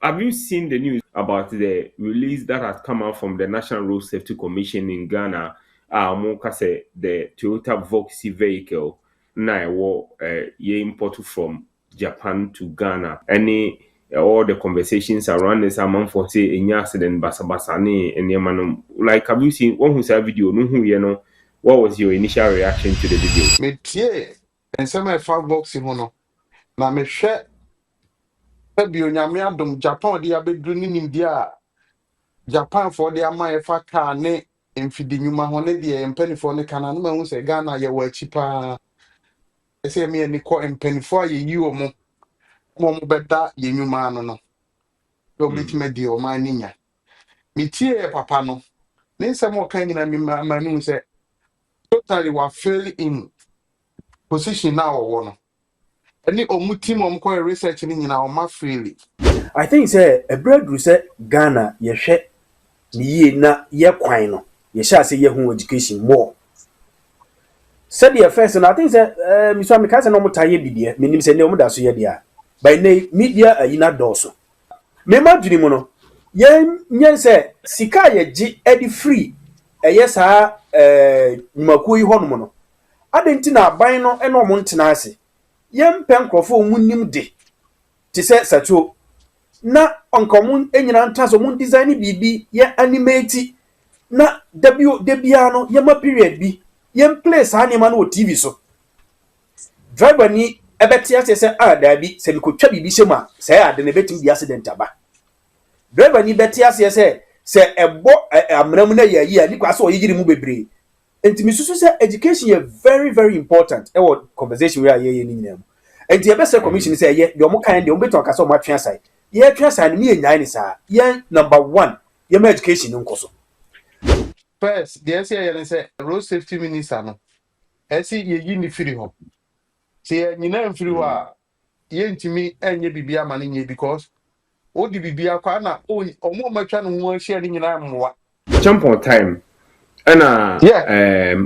have you seen the news about the release that has come out from the National Road Safety Commission in Ghana? Say the Toyota Voxy vehicle now ye import from Japan to Ghana. Any all the conversations around this amount for say in accident basabasane and yamanum. Like have you seen one who saw video? No who you know. What was your initial reaction to the video? Me tie ensema e fa box ho no. Na me hwɛ bi onyame adom Japan de abedru ni nimdia a Japan for de ama e fa car ne mfidi nyuma ho ne de mpanifo ne kana no mahu se Ghana ye wa achi pa. Ese me ani kɔ mpanifo a ye yi omo mo beda ye nyuma no no. Do bitima di o ma ninya. Me tie papa no. Ne nsɛm o kan nyina me ma nu se totally wa fail in position now or no. Any omutim omko research ni nyina o ma freely. I think say a bread say Ghana ye hwe ye na ye kwan no ye sha say ye hu education more. Said the first and I think say me so me ka say no mutaye bidie me nim say ne omuda so ye dia. By nay media ayina doso. Me ma dwini mu no ye say sika ye gi edi free sa nyumakuo yi ho no no. Adenti na aban no e no mo ntena ase. Ye mpɛ nkrofo mu nim de. Ti say sacho na onkomun enyina ntaso mun design bibi ye animate na debia no ye ma period bi ye place anima no TV so driver ni ebeti ase se da bi se bi ko twa bibi shema se ade ne betim bi accident aba driver ni beti ase se ebo amram na ya yi ani kwa so oyigiri mu bebre enti susu se education ye very very important e what conversation we are ye ni nyina mu enti e be se commission se ye de omo kan de omo beto akasa omo atwe asai ye twa san me enyan ni sa ye number 1 ye ma education nkoso First, the SCA say road safety minister no. Esi ye yi ni free ho. Se nyina mfiri ho a ye ntimi enye bibia ma nye because o di bibia kwa na omo matwa no ho ahia ni nyina mmoa. Jump on time. And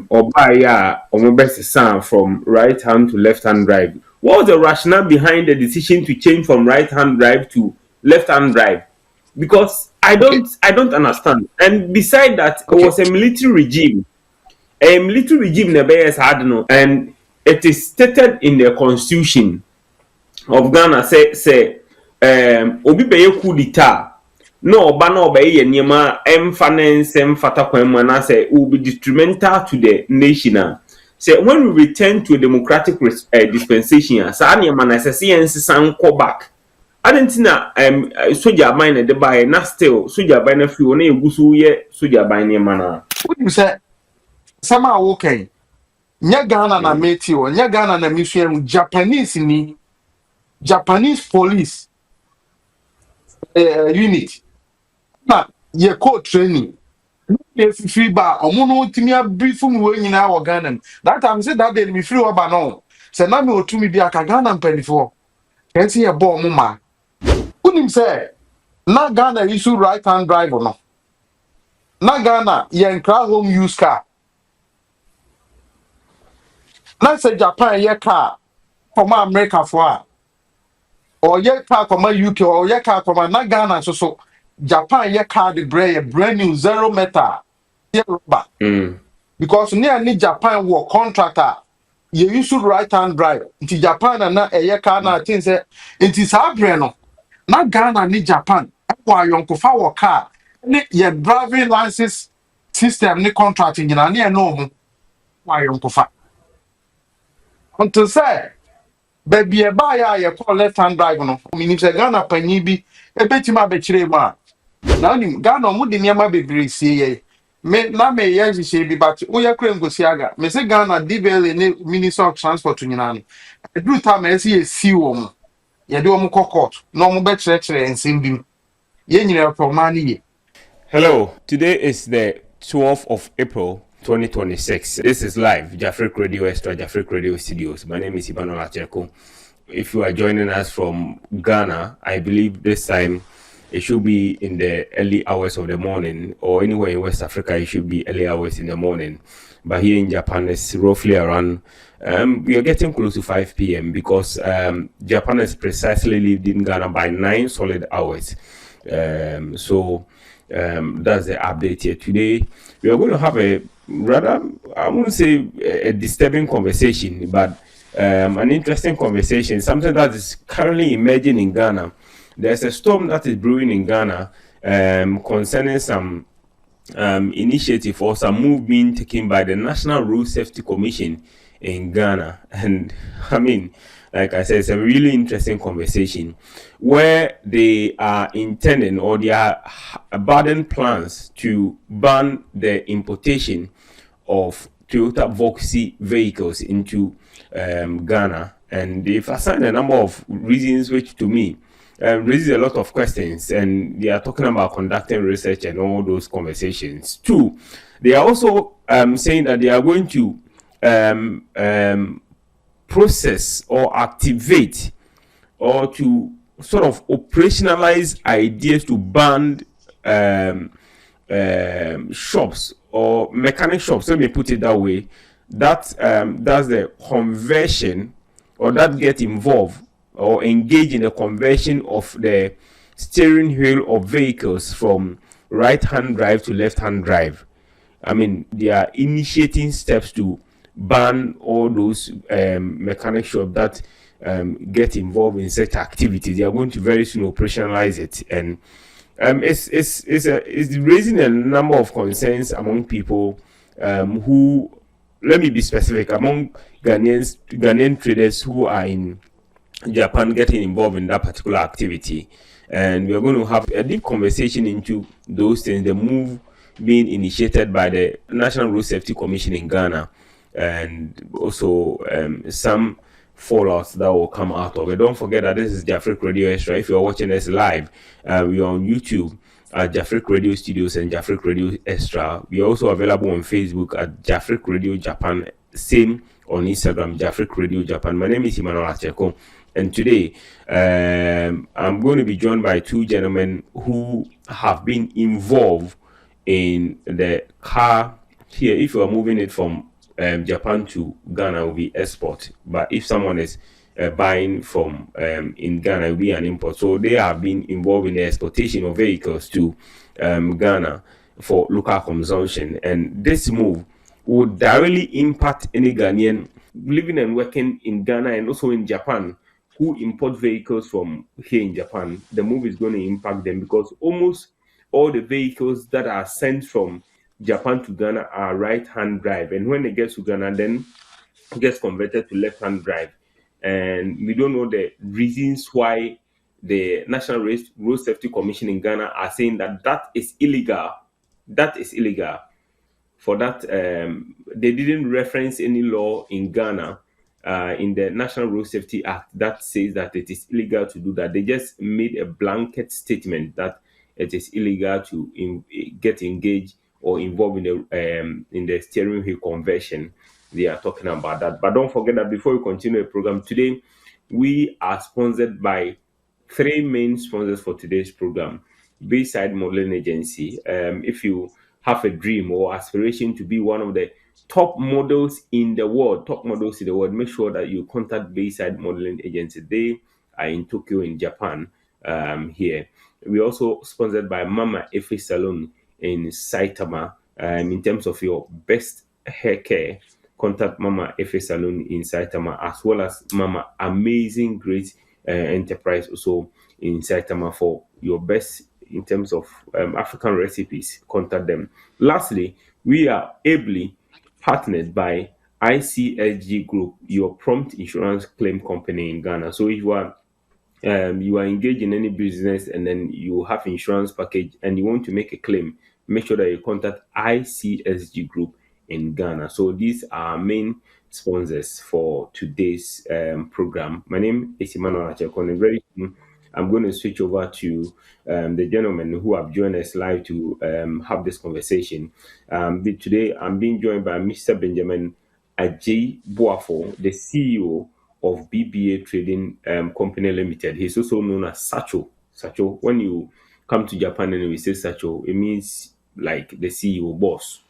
Obaya best sound from right hand to left hand drive. What was the rationale behind the decision to change from right hand drive to left hand drive? Because I don't understand. And beside that, it was a military regime. A military regime and it is stated in the constitution of Ghana say obi beye coup d'etat no oba na obey ye niema finance fata kwan mu na say will be detrimental to the nation. Say when we return to a democratic dispensation sa niema na say san go back adentina soldier ban na de buy na still soldier ban na fi na egusu ye soldier ban niema na You say sama okay. Nya Ghana na meti o nya Ghana na misua Japanese police unit na ye code training if free bar omo no timi brief mu we nyina wo Ghana that time say that day me free oba no say na me otumi bi aka Ghana mpanifo can see a bomb ma unim say na Ghana issue right hand drive no na Ghana ye nkra home use car na say Japan ye car from America for or ye car from UK or ye car from na Ghana so Japan ye car the brand new zero meter ye rubber because near ni Japan work contractor ye use right hand drive into Japan na ye car na tin say it is our brand no na Ghana ni Japan kwa yonko fa wo car ni ye driving license system ni contracting na ne no mu kwa yonko fa until say baby e ba ya ye call left hand drive no meaning say Ghana panyi bi e betima be kire mu a na ni Ghana mu de niam bebre sie ye me na me ye hye bi but wo ye kra ngosi aga me say Ghana DBL ni Minister of Transport nyina no e do time e say si wo mu ye de wo mu court no mu be kire ensem bi ye nyina promani ye. Hello, today is the 12th of April 2026. This is live, Jafriq Radio Studios. My name is Ibanola Cheko. If you are joining us from Ghana, I believe this time it should be in the early hours of the morning, or anywhere in West Africa, it should be early hours in the morning. but here in Japan it's roughly around we are getting close to 5 p.m. because Japan has precisely lived in Ghana by 9 solid hours. So that's the update here. Today we are going to have a rather, I wouldn't say a disturbing conversation, but an interesting conversation, something that is currently emerging in Ghana. There's a storm that is brewing in Ghana concerning some initiative or some move being taken by the National Road Safety Commission in Ghana. And I mean, like I said, it's a really interesting conversation where they are intending or they are abandoned plans to ban the importation of Toyota Voxy vehicles into Ghana. And they've assigned a number of reasons which to me raises a lot of questions, and they are talking about conducting research and all those conversations. Two, they are also saying that they are going to process or activate or to sort of operationalize ideas to ban shops or mechanic shops, let me put it that way, that does the conversion or that get involved or engage in the conversion of the steering wheel of vehicles from right-hand drive to left-hand drive. I mean, they are initiating steps to ban all those mechanic shops that get involved in such activities. They are going to very soon operationalize it, and it's raising a number of concerns among people who, let me be specific, among Ghanaian traders who are in Japan getting involved in that particular activity. And we are going to have a deep conversation into those things, the move being initiated by the National Road Safety Commission in Ghana, and also some fallouts that will come out of it. Don't forget that this is Jafriq Radio Extra. If you're watching us live, we are on YouTube at Jafriq Radio Studios and Jafriq Radio Extra. We are also available on Facebook at Jafriq Radio Japan, same on Instagram, Jafriq Radio Japan. My name is Emmanuel Acheko, and today I'm going to be joined by two gentlemen who have been involved in the car here. If you are moving it from Japan to Ghana, it will be export, but if someone is buying from in Ghana, it will be an import. So they have been involved in the exportation of vehicles to Ghana for local consumption, and this move would directly impact any Ghanaian living and working in Ghana and also in Japan who import vehicles from here in Japan. The move is going to impact them because almost all the vehicles that are sent from Japan to Ghana are right-hand drive, and when it gets to Ghana, then it gets converted to left-hand drive. And we don't know the reasons why the National Road Safety Commission in Ghana are saying that that is illegal. That is illegal. For that, they didn't reference any law in Ghana in the National Road Safety Act that says that it is illegal to do that. They just made a blanket statement that it is illegal to get engaged or involved in the steering wheel conversion. They are talking about that. But don't forget that before we continue the program today, we are sponsored by three main sponsors for today's program. Bayside Modeling Agency. If you have a dream or aspiration to be one of the top models in the world, make sure that you contact Bayside Modeling Agency. They are in Tokyo, in Japan, here. We're also sponsored by Mama Efe Salon in Saitama. In terms of your best hair care, contact Mama Efe Salon in Saitama, as well as Mama Amazing Great Enterprise also in Saitama for your best in terms of African recipes. Contact them. Lastly, we are ably partnered by ICSG Group, your prompt insurance claim company in Ghana. So if you are engaged in any business and then you have insurance package and you want to make a claim, make sure that you contact ICSG Group in Ghana. So these are main sponsors for today's program. My name is Emmanuel Achekon. Very soon, I'm going to switch over to the gentlemen who have joined us live to have this conversation. But today, I'm being joined by Mr. Benjamin Ajay Boafo, the CEO of BBA Trading Company Limited. He's also known as Sacho. Sacho, when you come to Japan and we say Sacho, it means like the CEO boss.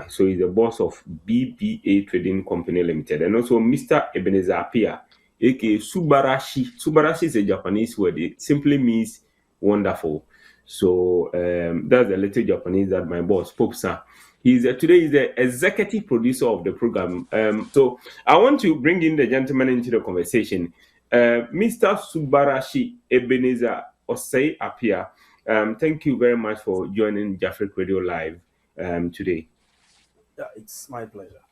So he's the boss of BPA Trading Company Limited, and also Mr. Ebenezer Apia, aka Subarashi. Subarashi is a Japanese word. It simply means wonderful. So that's the little Japanese that my boss spoke, sir. Today he's the executive producer of the program. So I want to bring in the gentleman into the conversation. Mr. Subarashi Ebenezer Osei Apia. Thank you very much for joining Jafriq Radio Live today. Yeah, it's my pleasure.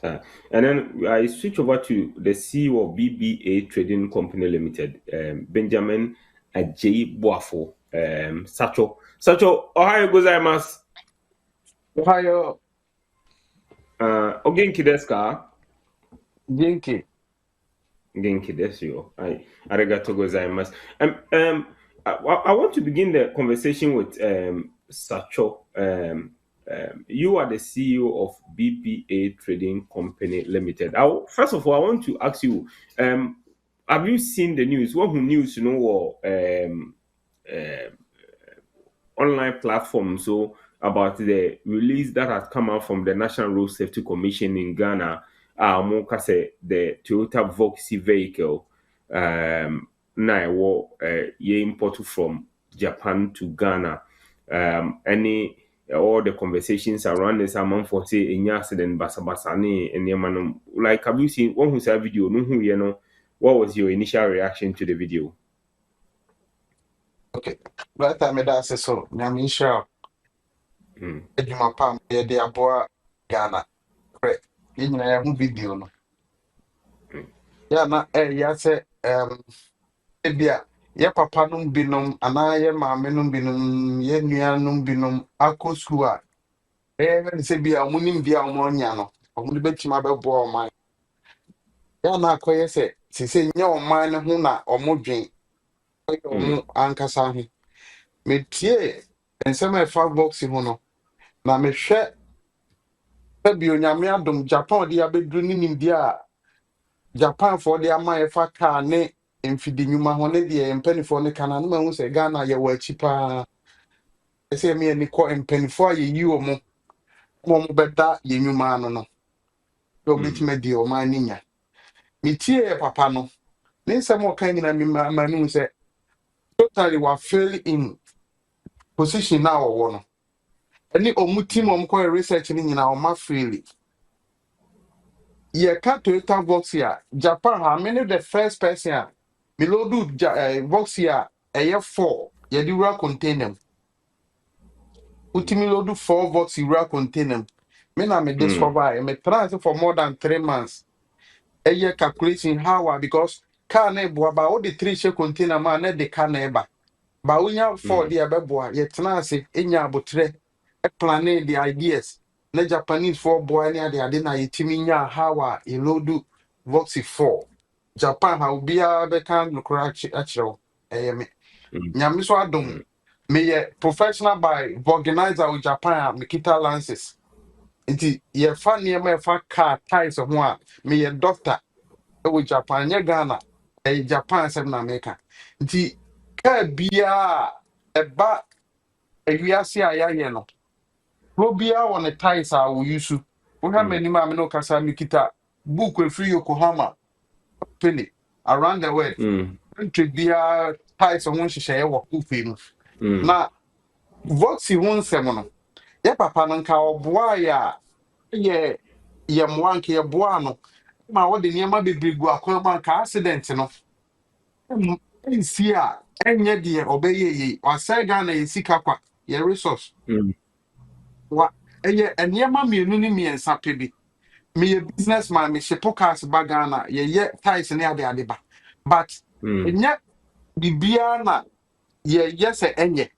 And then I switch over to the CEO of BBA Trading Company Limited, Benjamin Ajay Boafo. Sacho. Ohayo gozaimasu. Ohio, Ogenki desu ka? Yankee. Genki desu yo. Arigato gozaimasu. I want to begin the conversation with Sacho. You are the CEO of BPA Trading Company Limited. First of all, I want to ask you, have you seen the news? What news, or online platform, so about the release that has come out from the National Road Safety Commission in Ghana, the Toyota Voxy vehicle, ye import from Japan to Ghana. Any all the conversations around this amount for say any accident basabasani and yamanum, like, have you seen one who saw video? No, what was your initial reaction to the video? Okay. Right time that's so. Nyamisha, Ejuma Pam, de Aboa Ghana. Correct. In a video. No. Yeah, na ya say ebia ye papa num binom ana ye maame num binom ye nua num binom akosku a ne se bia omunim bia omonya no omu betima bebo oman ya na akoye se nye oman ne ho na omodwen omu ankasa ho metie ensema fa box ho no na mehwɛ bi onyame adom Japan de abedru ni nimdia a Japan for the ama efa car ne mfidi nyuma ho ne de mpanifo ne kana no mahu se Ghana ye wa chipa ese me ni ko mpanifo a ye yi omo mo beda ye nyuma no no do bitima di o ma ninya mitie papa no ne nsem o kan nyina mi manu se totally wa fail in position na wo no ani omutim omko research ni nyina o ma fail ye ka Toyota Voxy a Japan ha me the first person a me loadu Voxy a eye 4 ye di ra container utimi loadu 4 Voxy ra container me na me discover me transit for more than 3 months eye calculation how because car na ebo ba o the 3 share container ma na de car na eba ba unya 4 de abebo a ye transit enya abotre e plan the ideas na Japanese for boy ni ade na yetimi nya how a e loadu Voxy 4 Japan ha ubia be kan nukura achiro me nyame so adom me ye professional by organizer with Japan me kita lances nti ye fa niema ye fa car ties ho a me ye doctor with Japan nye Ghana Japan sem na America nti car bia eba ewiase a ya ye no pro bia won the ties a wo use wo ha mani ma me no kasa me kita book we free Yokohama penny around the world country bia ties ho hyehyɛ wɔ kufe mu na Voxy won sem no ye papa no nka oboa ya ye moanke ye boa no ma wo de niema bebregu akwa ma ka accident no ensi a enye de obeye yi wasai Ghana ye sika kwa ye resource wa niema mienu ni miensa pebi me ye businessman me shepo cars ba Ghana ye ties ne ade ba but enye bibia na ye se enye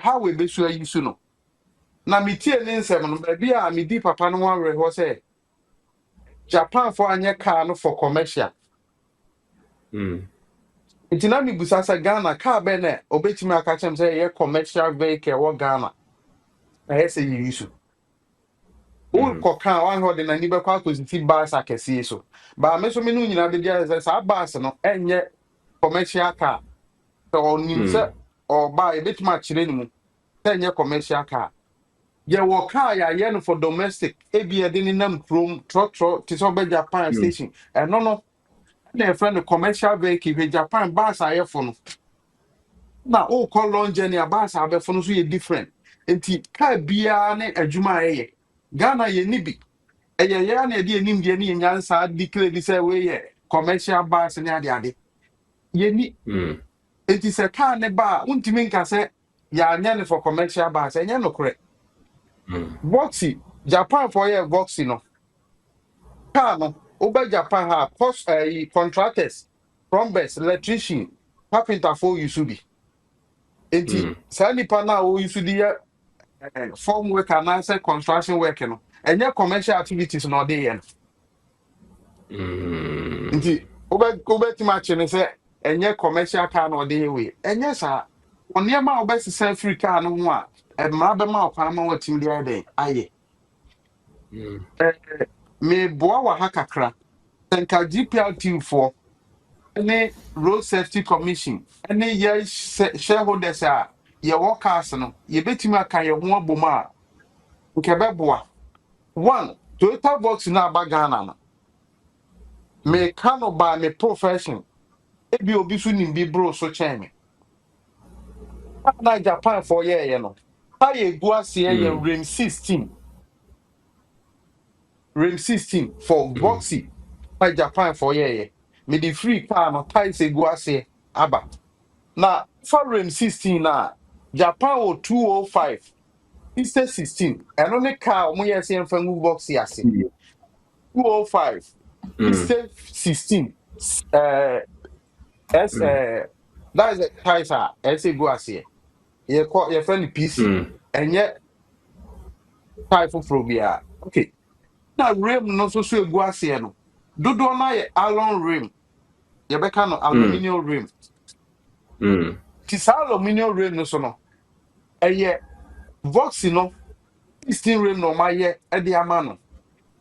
how we besu ayi su no na mitie ne nsem no ba bia me di papa no wa re ho se Japan for anya car no for commercial itina mi busasa Ghana car be na obetimi aka chem say ye commercial vehicle wo Ghana na ye say you use o ko kan wan ho de na ni be kwa positive bus akese so ba me so me no nyina be dia say sa bus no enye commercial car so onim say o ba e betimi a kire ni mu say enye commercial car Yeah, work car ya for domestic. Ebi edin nam chrome trotro to so Japan Mm. station. And no. Na friend the commercial vehicle with Japan bus aye for no. Na o call long journey a bus abe for no so ye different. Enti car bia ne adwuma aye. Ghana ye ni bi. Eye ya na de enim de ne nyansa declare bi say we ye commercial bus ne ade ade. Ye ni Mm. enti se car ne ba untimi nka se ya anya ne for commercial bus enya no correct. Mm. Voxy Japan for ye Voxy no. Car no over Japan ha cost contractors, plumbers, electrician, carpenter for you should be. Enti Mm. saa nipa na o use the farm work and answer construction work no. Enye commercial activities no dey yen. Mm. Nti obe ti match ne say enye commercial car no dey we. Enye sa oniema obe sesa free car no ho a mra be ma okwan ma watim dey dey aye. Mm. Me boa wa ha kakra. Senka GPLT for any road safety commission any ye shareholders a ye workers no ye betimi aka ye ho aboma nke beboa one Toyota Voxy na Ghana no me kano by me profession ebi obi so nim bi bro so chen me na Japan for ye no ha ye go ase ye Mm. rim 16 for Voxy by Japan for ye me the free car no ties e go ase aba na for rim 16 na Japan o 205 Easter 16 and only car mo yes yen fan Voxy ase Mm. 205 Mm. Easter 16 uh S Mm. that is the ties are as go ase ye call your friend PC Mm. and yet type of phobia okay now rim no so go ase no dodo na ye alon rim ye be no Mm. aluminium rim Mm. ti sa aluminium rim no so no eye Voxy no 16 rim no ma ye e de ama no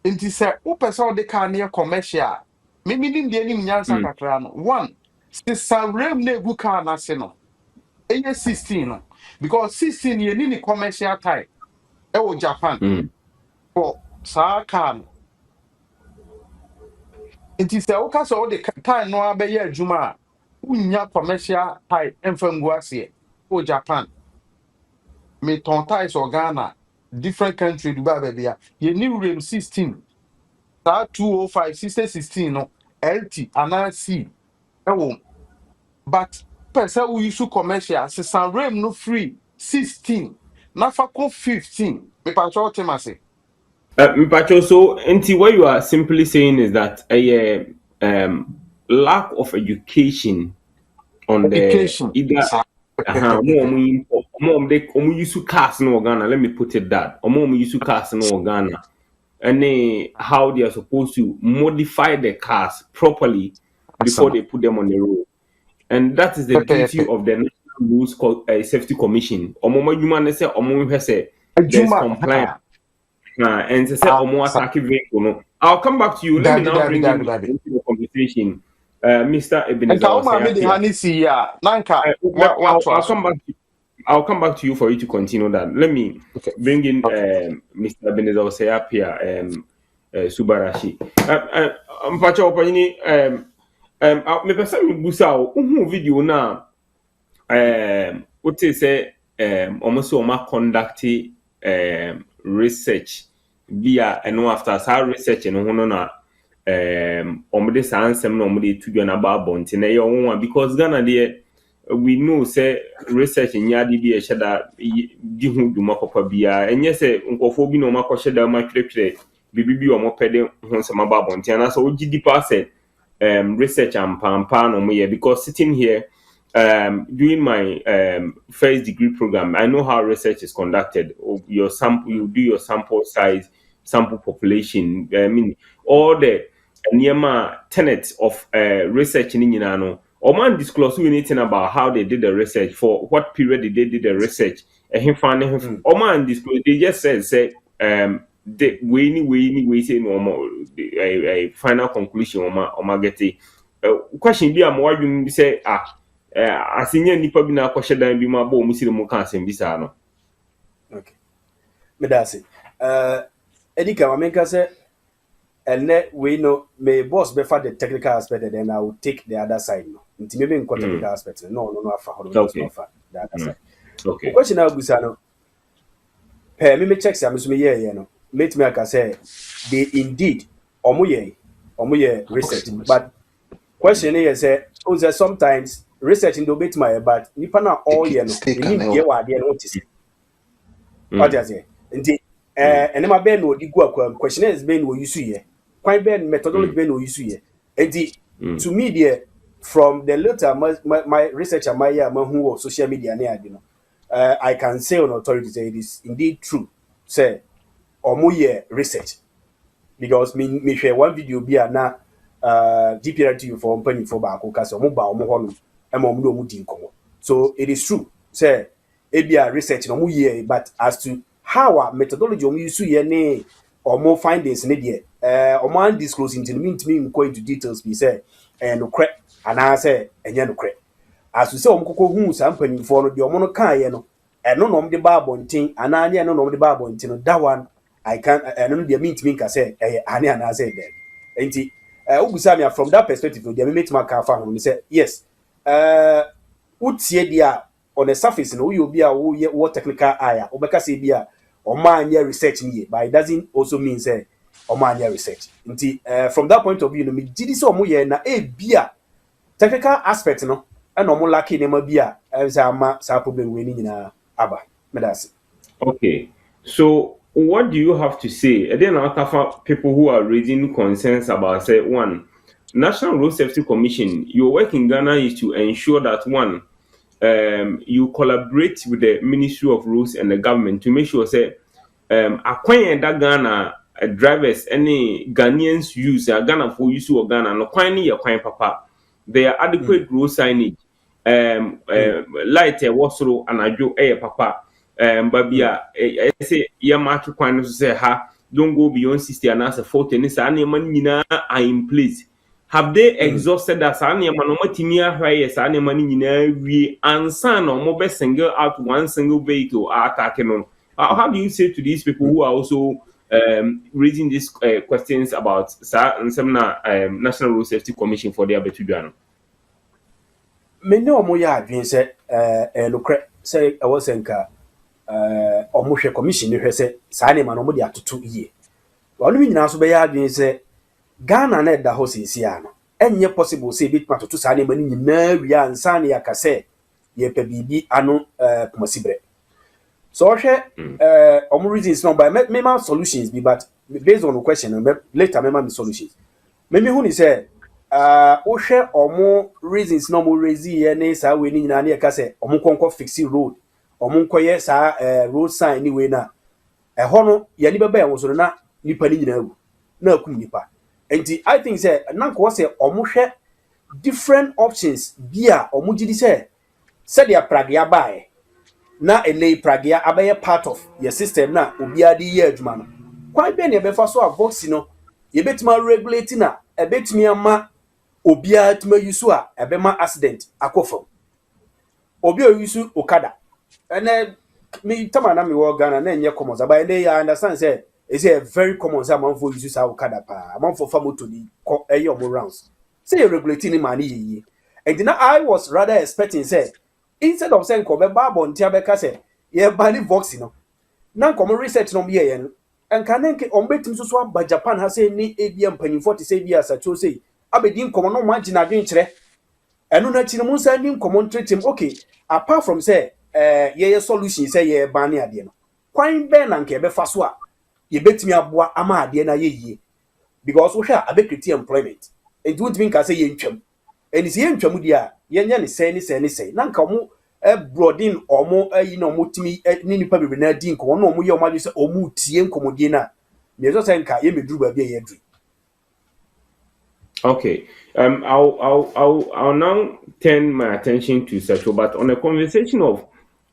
nti se wo pese o de car na commercial me nim de nim nyansa Mm. kakra no one se sa rim na egu car na se no eye 16 no because 16 ye ni commercial type e wo Japan Mm. for sa car no nti se wo ka so de car no abe ye adwuma a unya commercial type emfam ase wo Japan me ton ties or Ghana different country Dubai baby ye ni rim 16 that 205 16 no LT and C ewo but person who use commercial se san rem no free 16 na fa ko 15 me pa cho tem ase Mpacho, so Nti, what you are simply saying is that a lack of education on the education either sa omo use cars no Ghana. Let me put it that omo use cars no Ghana, and how they are supposed to modify the cars properly before asama they put them on the road, and that is the duty pepe of the National Rules Safety Commission. Omo madwuma ne say omo hwɛ sɛ there's adwuma compliance. ha And to say omo sa attack vehicle no. I'll come back to you. Let me dabi now dabi bring dabi in dabi into the conversation, Mr. Ebenezer enka o ma me de Osayapia. hani si ya nanka wa to I'll aso come back. I'll come back to you for you to continue that. Let me okay bring in okay Mr. Ebenezer Osayapia, Subarashi. Mpacha opanyini me pesa me busa o video na what is say almost conduct research via and after sa research no ho no na de saa nsɛm na de tu dwa na ba abɔnten na ɛyɛ ɔnwa because Ghana deɛ we know say research nya de bi ɛhyɛ da di ho dwuma papa bia ɛnyɛ sɛ nkɔfoɔ bi na ɔma kɔhyɛ da ma twerɛtwerɛ bibi bi ɔmo pɛ de ho nsɛm aba abɔnten na so ogyi di pa sɛ research ampampa na ɔmo yɛ because sitting here during my first degree program, I know how research is conducted. Your sample, you do your sample size, sample population. I mean, all the tenets of research in Inano. Or man disclose anything about how they did the research, for what period they did the research. And him find him. Or man disclose. They just say the way say normal a final conclusion. Or ma get a question be a more you say asenya nipa bi na akɔhyɛ dan bi mu abɔ ɔmo sire mu ka asɛm bi saa no. Okay. me that's it. Edika Mamenka said, and we know may boss before the technical aspect, and then I will take the other side. No, maybe in technical aspect. No, for Okay. the other side. Okay. Question now, Busano. Pay me checks, I'm assuming, you know, mate me, I say, they indeed, omuye research, but question is, sometimes research in the bit my but nipa na all you know, Stake you and need to what they notice. What you say? And my ben no di go question is ben wo use here. Quite ben methodology ben wo use here. And to me there from the later my research and my who social media near you know. I can say on authority say it is indeed true. Say omo research because me share one video be na DPRT for company for back because omo ba omo hono e mo no mu di nkomo. So it is true. Say ebia research no mu ye but as to how our methodology omo use ye ne omo findings ne de omo undisclosed into me go into details be say no cre and I say enye no cre as we say omo kokko hu sam panimfo no de omo no kan ye no eno no omo de ba abonten ana anya no omo de ba abonten no that one I can eno de me ka say ani ana say there enti Ubusami from that perspective they make my car fan say yes utie dia on the surface no you be a what technical eye obeka say bia o man research ni but it doesn't also mean say o man research nti from that point of view no me didi so omo ye na e bia technical aspect no e no mo lucky ne ma bia say ama sa problem we ni nyina aba me that's Okay. So what do you have to say? And then after people who are raising concerns about say one, National Road Safety Commission, your work in Ghana is to ensure that one, you collaborate with the Ministry of Roads and the government to make sure say acquire that Ghana drivers any Ghanaians use Ghana for use or Ghana no quite your papa. They are adequate road signage, light wasro and ajo papa. But I say yeah market kwan say ha don't go beyond 60 and as a 40 and say money are in place. Have they exhausted that any man timia high as any money we ansan or mobile single out one single vehicle are attacking on? How do you say to these people who are also raising these questions about and some National Road Safety Commission for their betubiano? Me no mo ya adwen say lokre say I was enka omo hwe commission hwe say saa ne ma no mo de atoto yie ono mi nyina so be ya adwen say Ghana na da ho sisi ano enye possible say bit matoto saa ne ma ni nyina wi ansa ne ya ka say ye pa bibi ano pomasibre so hwe omo reasons no by me ma solutions be but based on the question later me ma solutions me hu ni say ohwe omo reasons no mo raise ye ne saa we ni nyina ne ka say omo konko fixing road omo nkoye saa road sign anyway na ho no ye ni beba ye wo so na nipa ni nyina agu na akum nipa enti I think say na ko say omo hwe different options bia omo gidi say dia pragya bae na ele pragya abaye part of your system na obi adi ye adwuma no kwan be ne be fa so a Voxy no ye betima regulate na e betimi ama obi atuma yusu a ebe ma accident akofam obi o yusu okada ene me tama na me wo Ghana na enye common but they understand say it's a very common say man for yusu sa okada pa man for motor ni ko eyo mo rounds say regulating ni mani yi and then I was rather expecting say instead of saying ko be babo ntia be ka say ye bani Voxy no na ko research no be ye no enka nenke ombetim so so ba Japan ha say ni ebia mpanimfo te say bia sa cho say abedi nkomo no ma gina dwen kire enu na chine munsa ni nkomo ntretem okay apart from say ye solution say ye ban ne ade no kwan be na nke be fa so a ye betimi aboa ama ade na ye yie because wo hwa abekreti employment and don't mean ka say ye ntwam and is ye ntwam dia ye nya ne say na nka mo broaden omo ayi na omo timi ni nipa bebe na di nkomo na omo ye omo ade say omo tie nkomodie na me so say nka ye meduru ba bia ye duru. Okay. I'll now turn my attention to Settle, but on a conversation of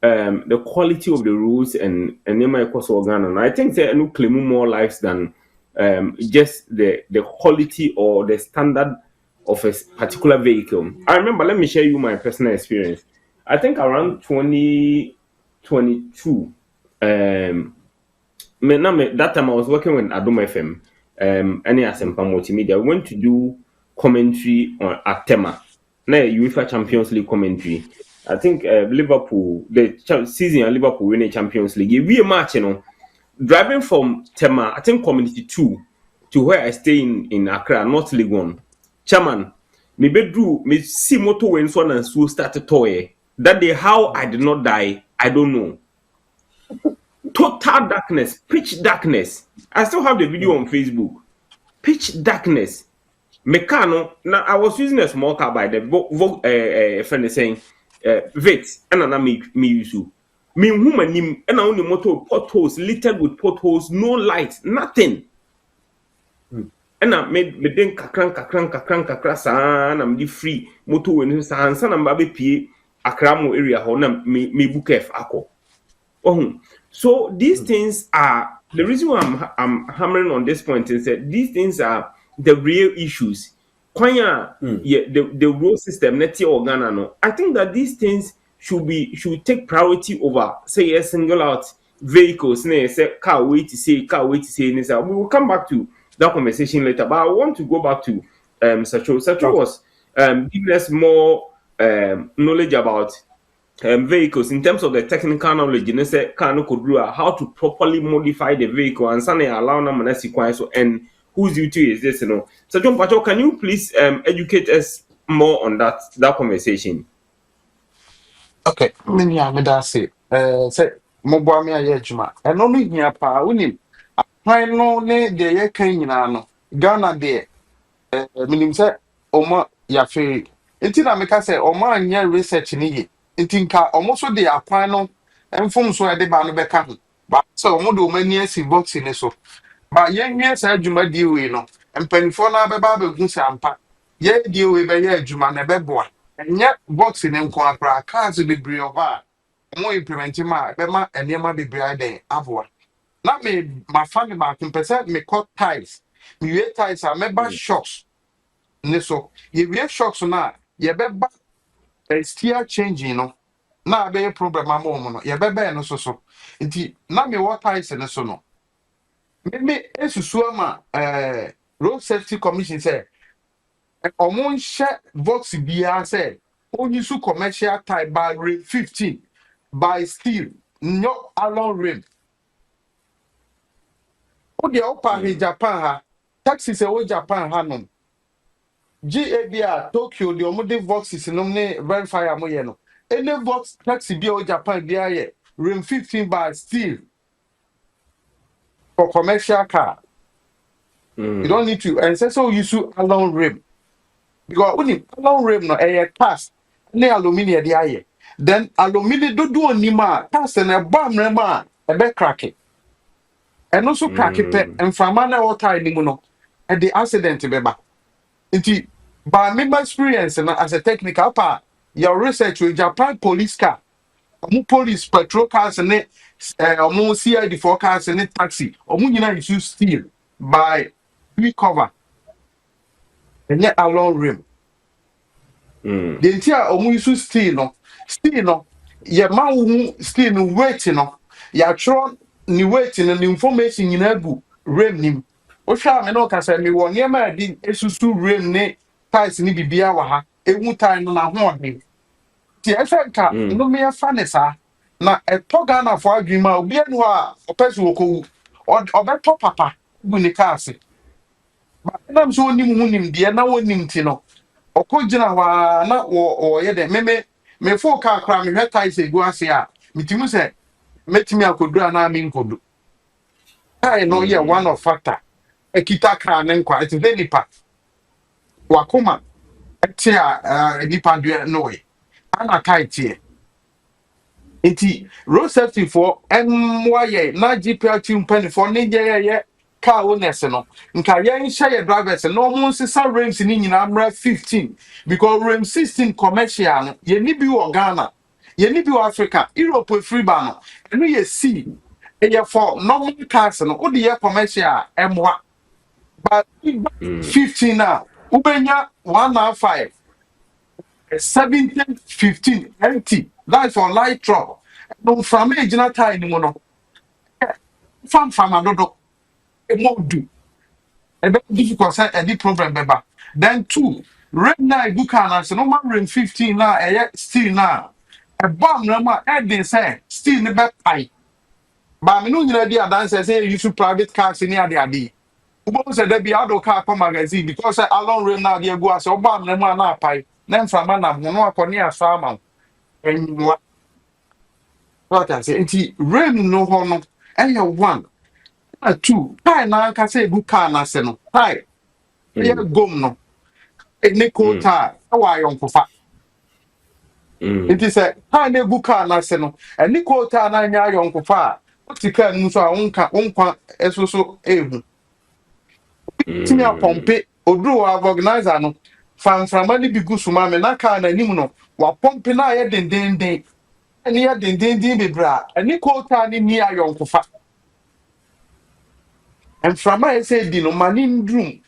the quality of the rules and my course organ, and I think they are claiming more lives than just the quality or the standard of a particular vehicle. I remember, let me share you my personal experience. I think around 2022, that time I was working with Adom FM, any Asempa Multimedia. We went to do commentary on at Tema, na UEFA Champions League commentary. I think Liverpool, season at Liverpool winning Champions League. We a match, driving from Tema, I think Community 2 to where I stay in Accra, North League 1. Chairman, me bedroom, me see motor when so and so started toy. That day, how I did not die, I don't know. Total darkness, pitch darkness. I still have the video on Facebook. Pitch darkness. Mecano. Now I was using a small car by the friend is saying, Vit, and I me use you. Me woman him and only motor potholes littered with potholes, no light, nothing. And I made me then kakran san I'm the free motor when san I'm baby p akramo area hona me book F ako. Oh, so these things are the reason why I'm hammering on this point is that these things are the real issues. Kwanya, yeah, the road system, net organa no. I think that these things should take priority over say a single out vehicles, say car wait to say. We will come back to that conversation later. But I want to go back to Sacho. Sacho was giving us more knowledge about vehicles in terms of the technical knowledge, you say how to properly modify the vehicle and something allow them so and whose duty is this, So John Pacho, can you please educate us more on that conversation? Okay, many are made us say, mobile me a yejuma, and only here pa unim. I know ne de ye kan no Ghana de minim say omo ya fe enti na meka say omo anya research ni ye enti nka omo so de akwan no emfom so e de ba no beka ho ba so omo de omo ani asi box ni so ba ye nwie sa adwuma die we no mpanifo na be ba be hu se ampa ye die we be ye adwuma na be boa enye box ni nko akra cars be bri over omo implement ma be ma enema be bri den aboa na me my family back in percent me cut ties me wear ties a me ba shocks ne so ye wear shocks na ye be ba steer changing no na be problem am no ye be no so nti na me what ties ne so no me esusu ama road safety commission say omo nhye box bia say only su commercial tie by rim 15 by steel no along rim. O de opa he Japan ha taxi se o Japan ha no GABA Tokyo de omo de Voxy no ne verify am ye no any Vox taxi bi o Japan bi aye rim 15 by steel for commercial car. You don't need to and so you use along rim because when along rim no cast ne aluminium de aye then aluminium do onima cast na bam rema e be crack it. And also crack it and from man or tie ni no and the accident beba. Nti by member experience and as a technical part your research with Japan police car police patrol cars and omo CID for cars and taxi omo nyina use steel by we cover and yet along rim the entire omo use steel no ye ma wo steel no weight no ya tro ni weight no information nyina gu rim nim o hwa me no ka say me won ye ma di esusu rim ne ties ni bibia wa ha ewu tie no na ho odin ti e fe ka no me fa ne sa na e to Ghana for adwuma obi anu a opese wokowu obeto papa gu ni ka ase ba na so onim hunim de na wonim ti no okogina wa na wo ye de me fo ka kra me hwe ties egu ase a mitimu se metimi akodu na mi nkodu I know yeah one of factor ekita kra ne nkwa it is the nipa wakoma etia nipa due no way ana kaitie enti road safety for MYA na GPRT mpani for ne ye car owners no nka ye nhye ye drivers no mo nsesa rims ni nyina amra 15 because rim 16 commercial no ye ni bi wo Ghana ye ni bi wo Africa Europe free ba no eno ye see ye for normal cars no o de ye commercial emwa but 15 now ubenya 195 17 15 empty that's for light truck no from age na time no Farm adodo. E mo do. E be difficult say any problem beba. Then two, rain na egu car na say no man rain 15 na still na. E bomb na ma e dey say still ne be pai. Ba me no nyina di adanse say use private cars ni ade. Ubo say there be auto car come magazine because say along rain na dey egu ase obam na ma na pai. Na mframa na no akoni asama. Enwa. What I say nti rain no ho no eye one. Two, tie na nka say egu car na se no. Tie. Eye gom no. Ne coat tie. Awa yonkofa. It is a tie na egu car na se no. Ne coat tie na nya yonkofa. Oti car nu so a wonka esoso ehu. Timi a pompe odru wa organizer no. Fanframa ni bigu suma me na car na nim no. Wa pompe na ye den. Eni ye den bebra. Ne coat tie ni ayonkofa. Enframa e say di no mani ndrum.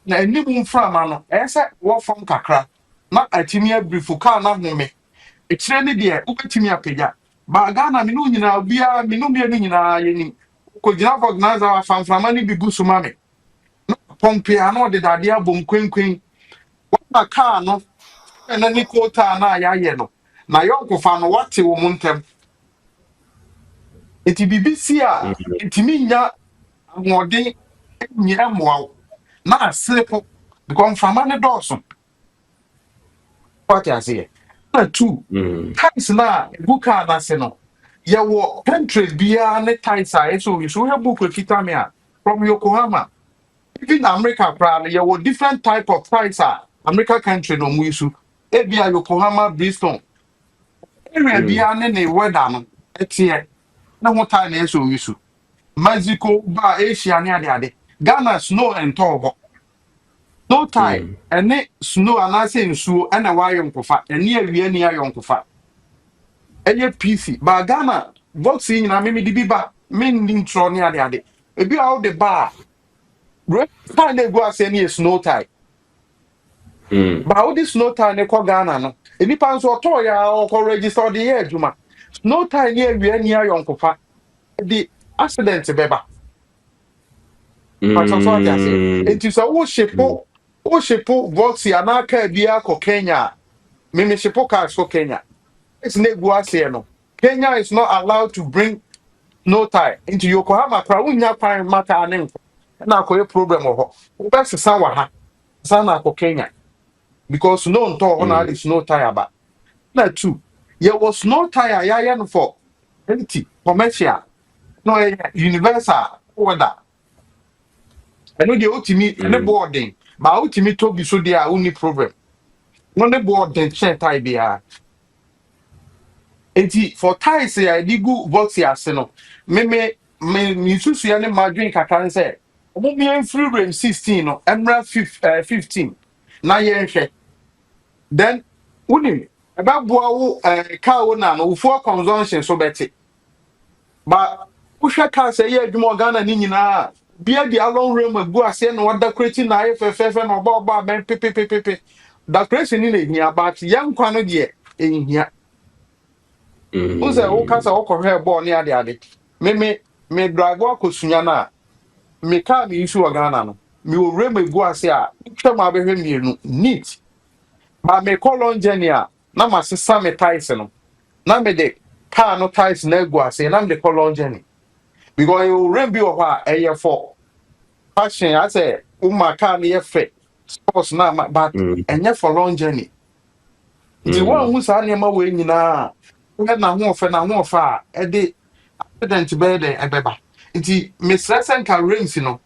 Na enim mframa no ese wo fom kakra na atimi abrifu car na home e kire ne de ubetimi apagya ba Ghana me no nyina bia me no bia no nyina yenim ko gina organizer wa famframa ne bi gusuma me no pompe ano de dade abom kwenkwen wa car no na ni kota na ya no na yonkofa no wate wo muntem eti BBC a etimi nya ahoden nyira moaw na slepo because mframa ne dɔɔso. What I say? Two. Times na buka na se no. Ya wo countries bia ne times a so you have book kitamia from Yokohama. Even America brand ya wo different type of times a America country no mu isu. E bia Yokohama, Bristol. Area bia ne weather no. Etie. Na ho time na so isu. Mexico ba Asia ne ade. Ghana snow and tall. No time, and snow and I say so, and a wire uncofa, and near near uncofa. And yet PC, but Ghana, Voxy, and I may be back, meaning Tronia the other. If you out the bar, time they go as any snow tie. But all this snow tie, they call Ghana. No, it depends what toya or register the air, Juma. Snow tie near uncofa. The accident, beba. But that's what I say. It is a worship. Oshipo Voxy anaka bia ko Kenya. Mimi shipo cars for Kenya. It's neguase no. Kenya is not allowed to bring no tie into Yokohama. Kwa unya kwa mata anen. Na ko problem of. Ubese sanwa ha. Sana ko Kenya. Because no nto ona is no tie about. Na two. There was no tie ya no for empty commercial. No universal order. I know the ultimate and boarding. But ultimate to be so they are only problem. No the board then check tie be a. For ties say I di go Voxy aseno. Me susu ya ne madwin kakran say. Omo me free range 16 no, emra 15. Na ye hwe. Then unim about boa car na no for consumption so better. But push car say ye adwuma Ghana ni nyina bia di along room egu ase no wada creating na FFF no ba ben pepepepe da creation ni na hia but yankwa no de ehia uze wo kasa wo kohwe ball ni ade me drive akosunya na me car me issue Ghana no me o room egu ase a twem abehwe mienu neat ba me colon genia na masesa me ties no na me de car no ties na egu ase na me de colon genia because you room bi o ha eye for fashion I say car near fit sports na but and for long journey. The one who's an nema way na na ho fa e de accident be de ebeba. Nti Miss Resen ka rings no.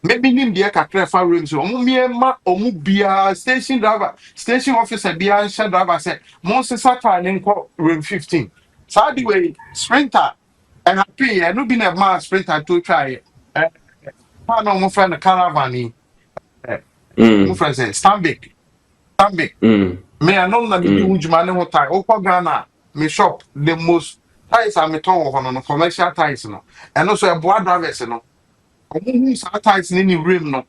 Maybe nim de kakra fa rings o mu miema o mu bia station driver station officer bia sha driver say mo se sata ne nko rim 15. So the way sprinter and happy e no be na ma sprinter to try no mo friend caravan mo friend say Stanbic me anon na bi hujuma ne ho tie okwa Ghana me shop the most ties am ton ho no commercial ties no and also e boa drivers no omo sa ties ni rim no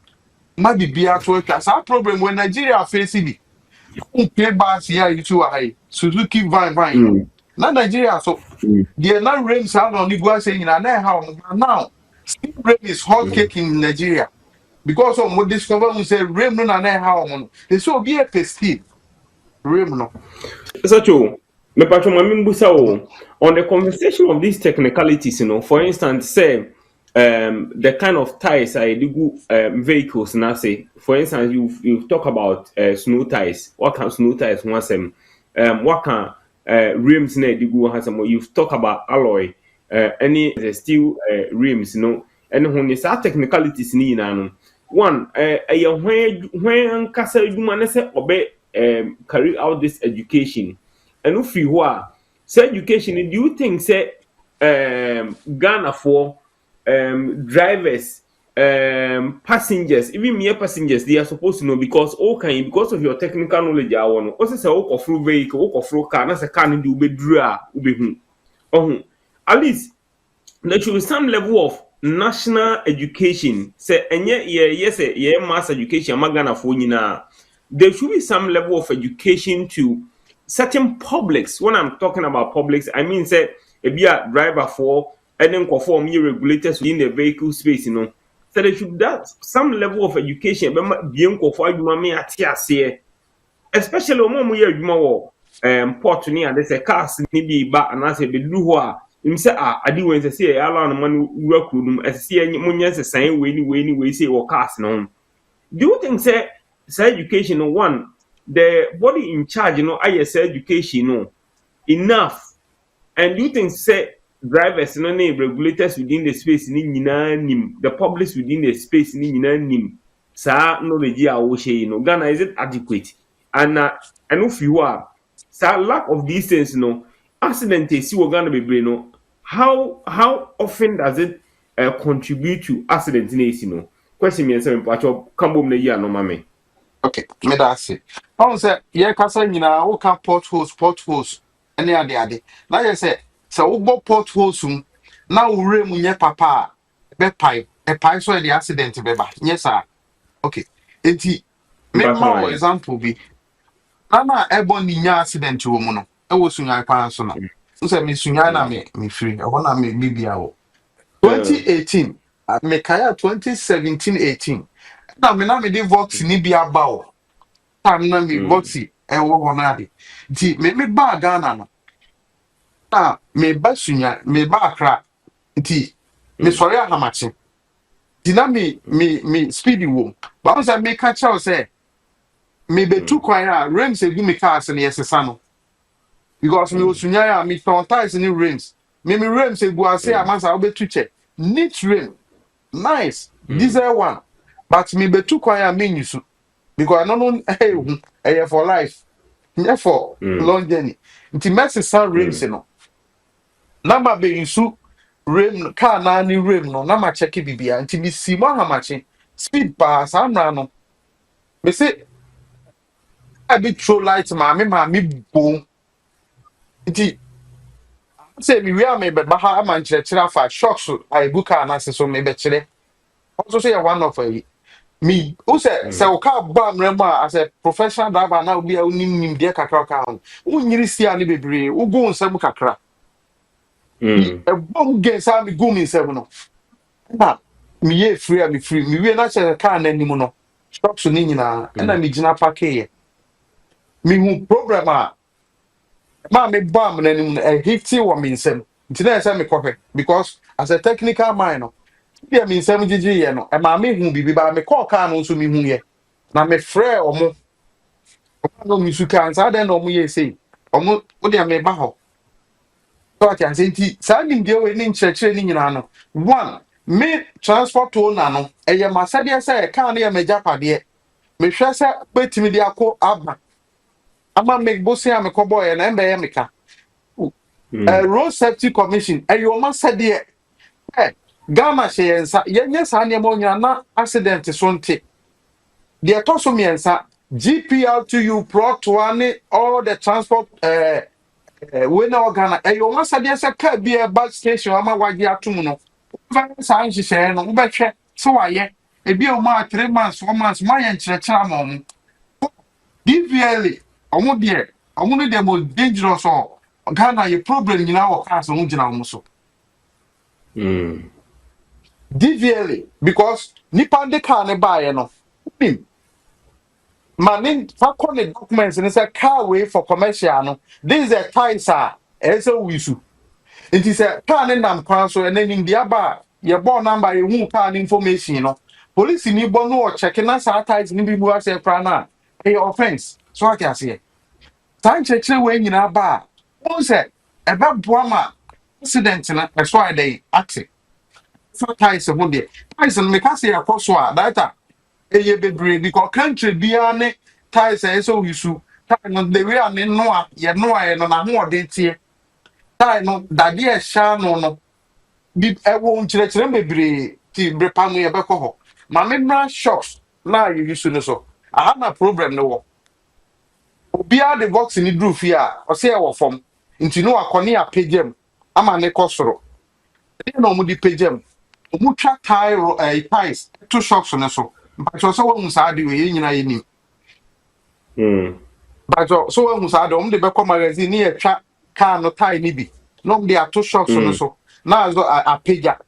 ma bibia to atwa sa problem when Nigeria face bi pay bus here you two are Suzuki van na Nigeria so the na rain sound on the go saying na how now still rain is hot cake in Nigeria because of what discover we say rain no na how they so be a pesky rain no Sacho, me patro mami mbusa o on the conversation of these technicalities, for instance, say the kind of tires I do vehicles now say, for instance, you talk about snow tires. What can snow tires want them? What can rims na do has some? You've talked about alloy, any steel rims, and when it's our technicalities ni no. One, when kasa eduma na say obe carry out this education. And if you are say education, do you think say Ghana for drivers, passengers, even mere passengers, they are supposed to know because of your technical knowledge. I want also say through vehicle, through car, na say car need to be draw, at least there should be some level of national education. Say yes, mass education, Ghana for there should be some level of education to certain publics. When I'm talking about publics, I mean say be a driver for and then conform regulators within the vehicle space, So there should that some level of education especially when we are port ni and say cars ni bi ba and I say be do ho him say adi when say allow no man wura kudum say munya say sign we say or cars no. Do you think say education one the body in charge I say education enough, and do you think say drivers name regulators within the space ni nyina nim the publics within the space ni nyina nim sa knowledge a wo share Ghana, is it adequate? And if you are sa lack of these things accident is see Ghana be how often does it contribute to accident in question me say mpacho kambom na year no mame. okay me da say how say ye kasa nyina wo ka potholes any ade na ye say wo bo potholes na wo re mu nye papa be pai e pai so the accident be ba yes sir okay enti me ma wo example bi na ebo ni nya accident wo mu no e wo sunya kwa so na so say me sunya na me free e ho na me bibia wo 2018 me kaya 2017-18 na me de Voxy ni bia ba wo time na me Voxy e wo ho na ade nti me ba Ghana no na me ba sunya me ba Accra nti me sori ahamachi nti na me speedy wo ba say me catch out say me be tu kwan a rims egu me cars na yesesa no because me osunya ya me ties ni rims me rims egu ase amasa obetu che neat rim nice diesel one but me be tu kwan a me nyusu because I no hey for life yeah for long journey nti mercy san rims no na ma be nyusu rim car na ni rim no na ma check bibia nti me si mo hamachi speed pass amra no me say I be throw light ma me boom nti say me we are me be ba ha man chira fa shocks I book car na so me be chire also say one of me who say o car bam rema as a professional driver na obi a unim de kakra ka ho unyiri sia ne bebre u go nsam kakra e bom gen sa me go me nsam no na me ye free me we na che car na nim no shocks ni nyina na me gina parke me hu program a ma me bam na nim e hiti wo me nsam nti na say me kofe because as a technical mind no dia me nsam gigi ye no e ma me hu bibi ba me call car no so me hu ye na me frɛ omo no mi suka nsa den no mo ye sei omo wo dia me ba ho so ati an senti sa nim dia we ni nkyerɛkyerɛ ni nyina no one me transport to na no eye ma sade say car na ye me japade me hwɛ sɛ betimi dia ko aba ama me bosi am ko boy na mbe ye me ka road safety commission ayo ma sade Ghana she yensa yenye sa ne mo nyina na accident so nte de to so miensa GPL2U Pro to one all the transport we na Ghana ayo ma sade se ka bi e bus station ama wage atum no fa sa nhihye no wo behwe so waye e bi o ma 3 months 4 months ma yen kyerɛkyerɛ ma mo DVL omo de omo no de mo dangerous Ghana your problem nyina wo cars no gina wo so. DVLA because nipa de car ne buy no. Manin fakone documents and say car way for commercial no. This is a Taisa as a wisu. It is a car ne nam kwan so and then in the aba your born number you who car information no. Police ni bo no checking na sa ties ni bi bu say kra na. Hey offense. So I can say. Time check we nyina ba. Won say e ba boa ma accident na e so dey active. So ties ho dey. Ties no me ka say akoso a data eye bebre because country bia ne ties so yisu. Tie no the way an no a ye no a ye no na ho ode tie. Tie no dade e sha no no bi e wo nkyerɛkyerɛ bebre ti brepa no ye bɛkɔ hɔ. Ma me bra shocks na you yisu no so. Aha na problem no wo. Obia the Voxy ni dru fi a ɔse e wo fom nti no akɔne a pagem ama ne kɔsoro e na ɔmo di pagem ɔmo twa ties to shops no so but so wo hu saa de we nyina ye ni but so wo hu saa de ɔmo de bɛkɔ magazine ni twa car no tie ni bi no ɔmo de ato shops no so na azo a pagya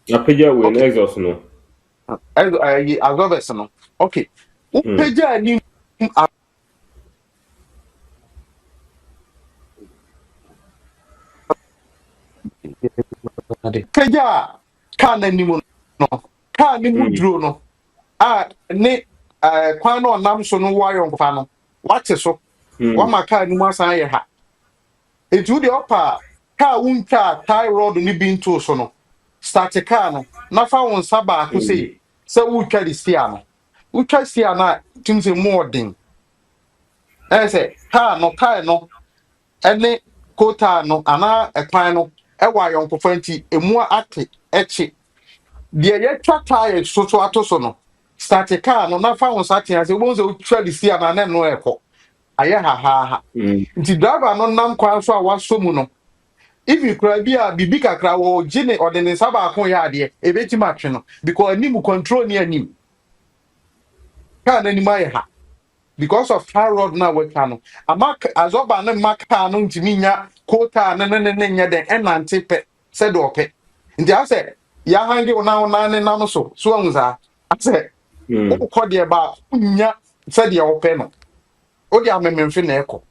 we na exhaust no azobes no okay wo pagya ni Kaja kan animu no kan animu duro no ne kwan no nam so no wayo nfa no wate so wa ma kan animu asan ye ha etu de opa ka wunta tie rod ni binto so no start car no na fa won saba ko sei se wutwa di stia no wutwa stia na tim se modern say car no ene kota no ana ekwan no ewa yonkofo nti emu ate echi de ye twa tire so ato so no start car no na fa won sate ase wo nso twa di sia na no ekọ aye ha nti driver no nam kwan so a waso mu no if you cry bia bibi kakra wo gine odene saba akon ya ade ebeti matwe no because animu control ni anim car na ni ma ye ha because of high road na we can amak azoba na maka no ntimi nya quota na nya den enante pe se do pe nti ase ya hangi una ne na so anza ase o ko de ba nya se de o pe no o de amememfe na eko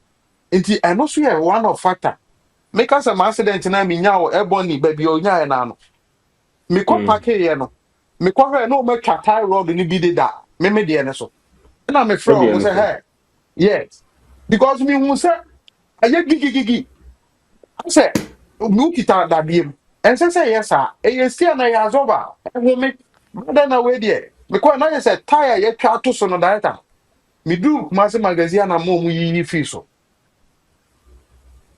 nti eno so ye one of factor make us an accident na mi nya o ebony baby o nya na no me ko pake ye no me ko hwe no me twa tie road ni bi de da me de ne so na me from say hey yes because me who say aye gigi I say mu kita da biem and say yes sir e see na ya zoba e me na we there because na say tire ye twa to so no data me do kumase magazine na mo mu yi fi so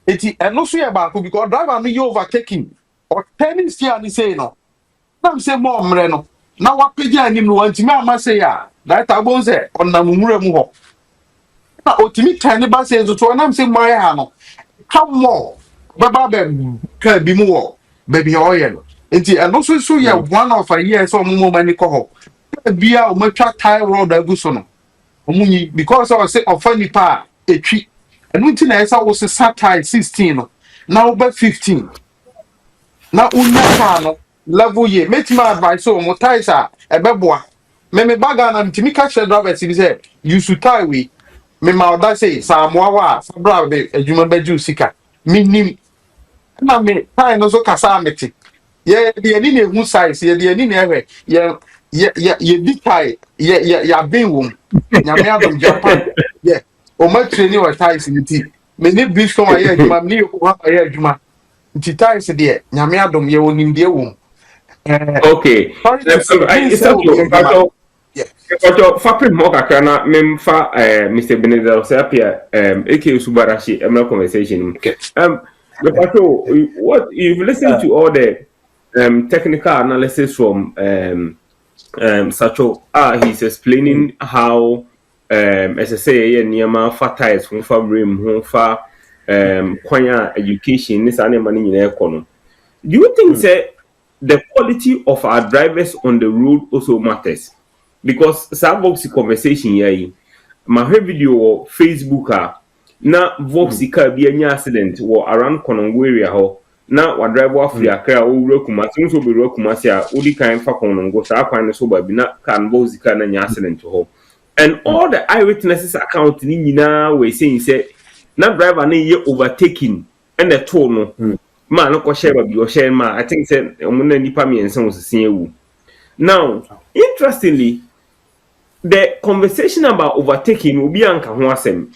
eti eno so ye ba ko because driver no you overtaking or turning steer ni say no na me say mo mre no na wa pagya anim no wanti me ama say ya data bon say onamumura mu ho na otimi tani ba say zo to na me say mo ya ha no come on baba be ka bi mu wo baby oil enti eno so ye one of a year so mo mani ko ho bia o matwa tie road agu so no omunyi because I say ofani pa etwi enu nti na esa wo se satire 16 no na wo ba 15 na unya ka no level ye metima advice o mo ties a ebeboa me baga na ntimi ka che driver si bi say you should tie we me ma oda say samoa wa sabra be adwuma baju sika minim na me tie no so kasa ameti ye de ani na hu size ye de ani na ehwe ye di tie ye bin wom nyame adom Japan ye o ma training wa ties ni ti me ni bishon wa ye adwuma me yo ko ha ye adwuma nti ties de nyame adom ye wonim de wom okay But fapping more kakana memfa Mr. Benedel Sapia AK Subarashi conversation. Okay. But what you've listened to all the technical analysis from Sacho he's explaining how as I say Niyama fatires from Fabrim Honfa Kwanya education this and money in economy. Do you think that the quality of our drivers on the road also matters? Because some Voxy conversation here, my video or Facebook na Voxy car bi anya accident wo around Konongo area ho na wa drive wa free akra o wura Kumasi so be wura Kumasi a odi kan fa Konongo sa kwan no so ba bi na kan Voxy car na anya accident ho. And all the eyewitnesses account ni nyina we saying say na driver na ye overtaking and the toll no man no ko share ba bi o share ma I think say omo na nipa me ense osisi ewu. Now interestingly the conversation about overtaking will be anka ho asem.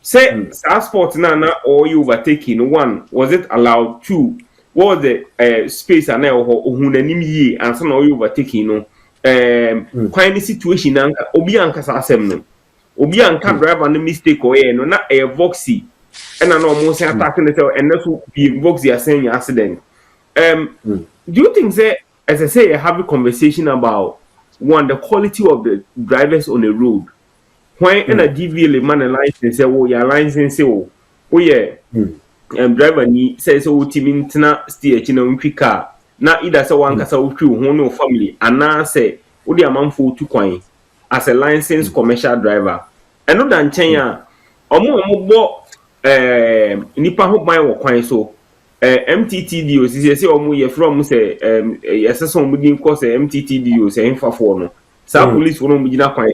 Say sport na or you overtaking, one, was it allowed? Two, what was the space and ohunanim ye and some or you overtaking no quite situation anka obi anka sa asem no obi anka driver no mistake or no na a Voxy and an almost attacking the and that's be Voxy saying accident. Do you think say as I say I have a conversation about one the quality of the drivers on the road? When in a DVL man a license say oh your license say oh yeah driver ni says oh team tina steer china car na either say one kasa utwi ho no family ana say wo dey amanfo tu kwan as a licensed commercial driver eno dan chen a omo bo nipa ho ban wo kwan so MTTDO say omo ye from say yes so omo din ko say MTTDO say infafo no sa police wo no mo gina kwan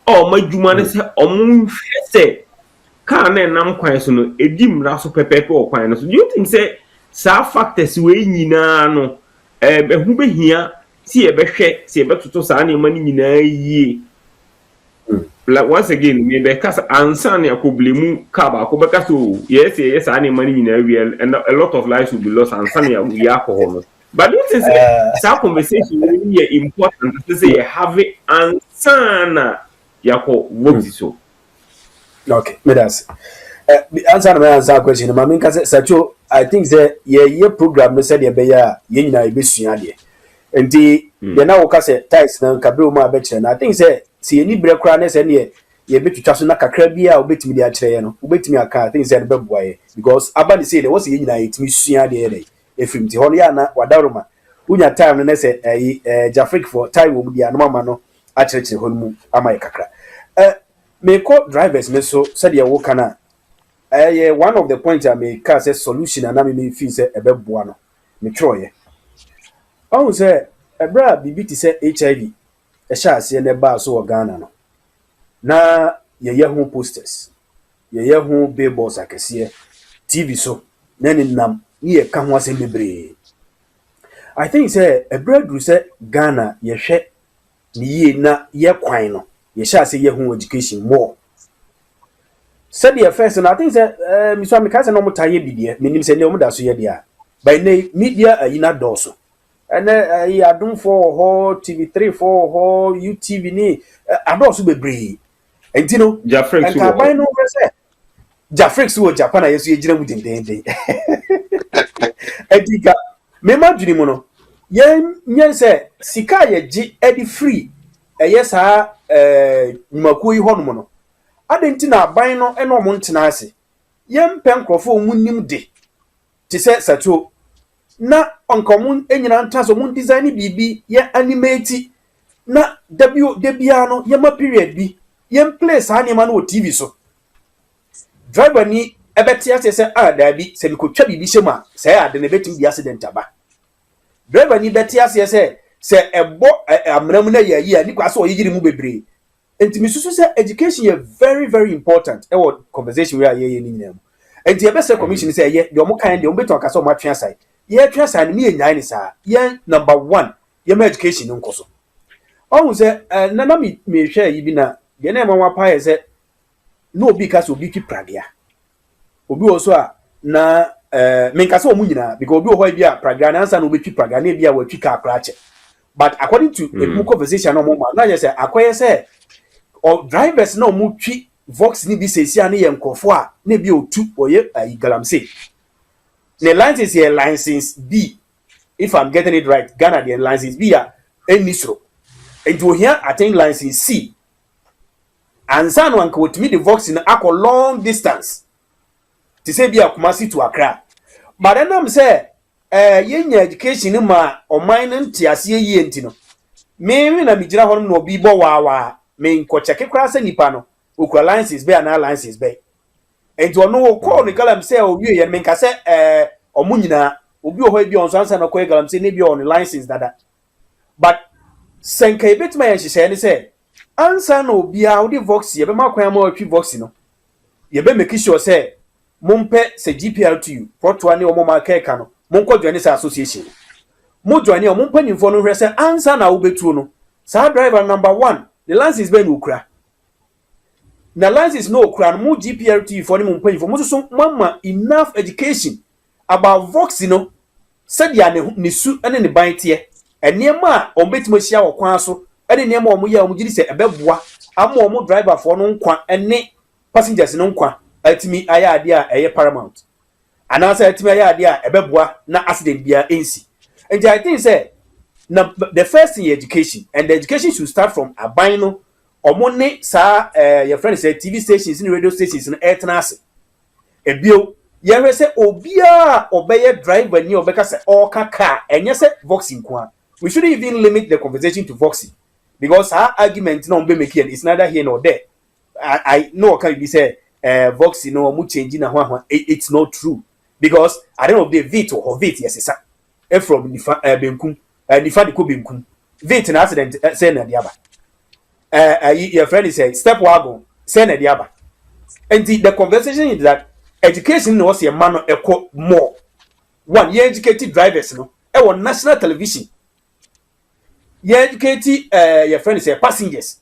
oh my juma say omo say car na nam kwan so no edim ra so pepepe o kwan no so do you think say sa factors we nyina no ehu behia si e behwe si e betoto sa na mani nyina yie like once again me be kasa ansa na yakoblemu car ba ko be kasa yes na mani nyina real and a lot of lives will be lost ansa na we alcohol no. But do you think say conversation really important to say have it ansa na yako Voxy so. Okay, me that's answer my answer question. Ma me say Sacho, I think say ye program no say dey be ya ye nyina e be sua de. Enti ye na wo ka say ties na kabre mu abekire na I think say si eni bre kra na say ne ye betwitwa so na kakra bi a obetimi de akire ye no obetimi aka I think say be boa ye because aba dey say dey was ye nyina e timi sua de dey efrim ti hono ya na wadaroma unya time na say Jafriq for time wo dia no mama no akire hono mu ama ye kakra me call drivers me so said ye wo kana one of the points I make car say solution and me feel say ebeboa no me troye on say ebra bibi ti say HIV e sha ase na ba so Ghana no na ye hu posters ye hu billboards akese TV so na ni nam ye ka ho ase bebre I think say ebra do say Ghana ye hwe ni ye na ye kwan no ye sha say ye hu education more. Said the first and I think that Mr. Mikasa no mutaye bidie menim se ne omuda so ye dia by ne media ayina doso and I don't for ho TV3 for ho UTV ni adoso bebre entino Jafriq so and no say Jafriq so Japan ayeso ye gina mu dendende ediga me madwini mu no ye say sika ye gi edi free eyesa makoyi hono no adenti na aban no eno mo ntena ase yempe nkrofo munnim de ti se Sacho na onkomun enyina ntaso mun design bibi ye animate na debia no ye ma period bi yem place anima no TV so driver ni ebeti ase se da bi se bi ko twa bibi shema se ade ne betim bi accident aba driver ni beti ase se ebo amram na ye yi ani kwa so yiri mu bebre. And me so say education is very very important. E what conversation we are here ni nyam. And the best commission say ye the omo kind the omo beto akasa omo atwa sai. Ye atwa sai ni ye nyan ni sa. Ye number 1 ye ma education nko so. On say na me hwe yi bi na de na ma wa pa ye say no obi ka so obi twi pragia. Obi wo so a na me nka so omo nyina because obi wo ho bi a pragia na ansa na obi twi pragia na bi a wa twi ka akrache. But according to a conversation no mo na ye say akoye say or drivers no mu twi Vox ni bi sesia na ye nkofo a na bi otu oye galamse the license here license B if I'm getting it right Ghana the license B a enisro and you here attain license C and san one ko to me the Vox in a long distance to say be Kumasi to Accra but then I'm say ye education ma o mine ntiase ye ntino me na mi gira hono no bi bo wa me nko check kra se nipa no okura license be na license be enti ono call ni galamsey owie ye menka se omo nyina obi o ho bi on so ansa na call galamsey ne bi on license dada but senka ebetima ye hyehyɛ ne se ansa na obi a odi Voxy ye be makwan ma otwi Voxy no ye be make sure say mompe se GPR2 protoa ne omo ma keka no monko join se association mo join o mompa nyimfo no hwɛ se ansa na wo betuo no sa driver number 1 the license be no kura na license no kura no mo GPR2 for ne mompa nyimfo mo so mama enough education about Voxy no said ya ne su ene ne ban tie enema a ombetimo hia wo kwan so ene nema omo ya omo gidi se ebeboa ama omo driver for no nkwa ene passengers no nkwa atimi aya ade a eye paramount anasa atimi aya ade a ebeboa na accident bia ensi and I think say na the first thing education and the education should start from aban no omo ne sa your friend say TV stations and radio stations no etnase ebio ye say obia obeye driver ni obeka say oka car enye say Voxy nkwa we shouldn't even limit the conversation to Voxy because our argument no be make it's neither here nor there. I know can be say Voxy no mu change na ho it's not true because I don't know the vit or vit yes sir from nifa benkum nifa de ko benkum vit na accident say na dia ba your friend is say step wagon say na dia ba and the conversation is that education no was a man echo more one year educated drivers no e won national television you educate your friend say passengers.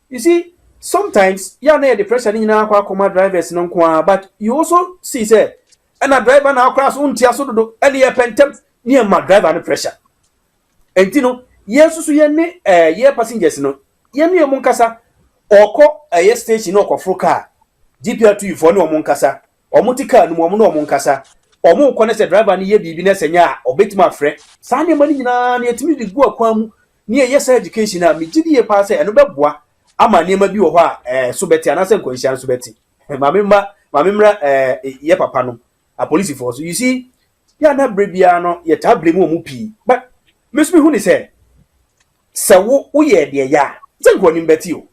You see, sometimes you na the pressure in our comma drivers no kwa, but you also see say and a driver now cross untia so do any pentem near my driver no pressure. And you know, yes so ye ne ye passengers no ye ne mo nkasa oko ye station no kofro car GPR2 for no mo nkasa omotika no mo no mo nkasa omo connect driver ni ye bibi na senya obetima frɛ saa ne mani nyina na yetimi de gu akwan mu ne yes education a megidi ye pa say eno beboa ama ne ma bi wo ho a so beti anase nkwanhia so beti mamemra ye papa no a police force you see ya na brebia no ye table mu pi but mesumi hu ni say wo ye de ya zenko ni mbeti o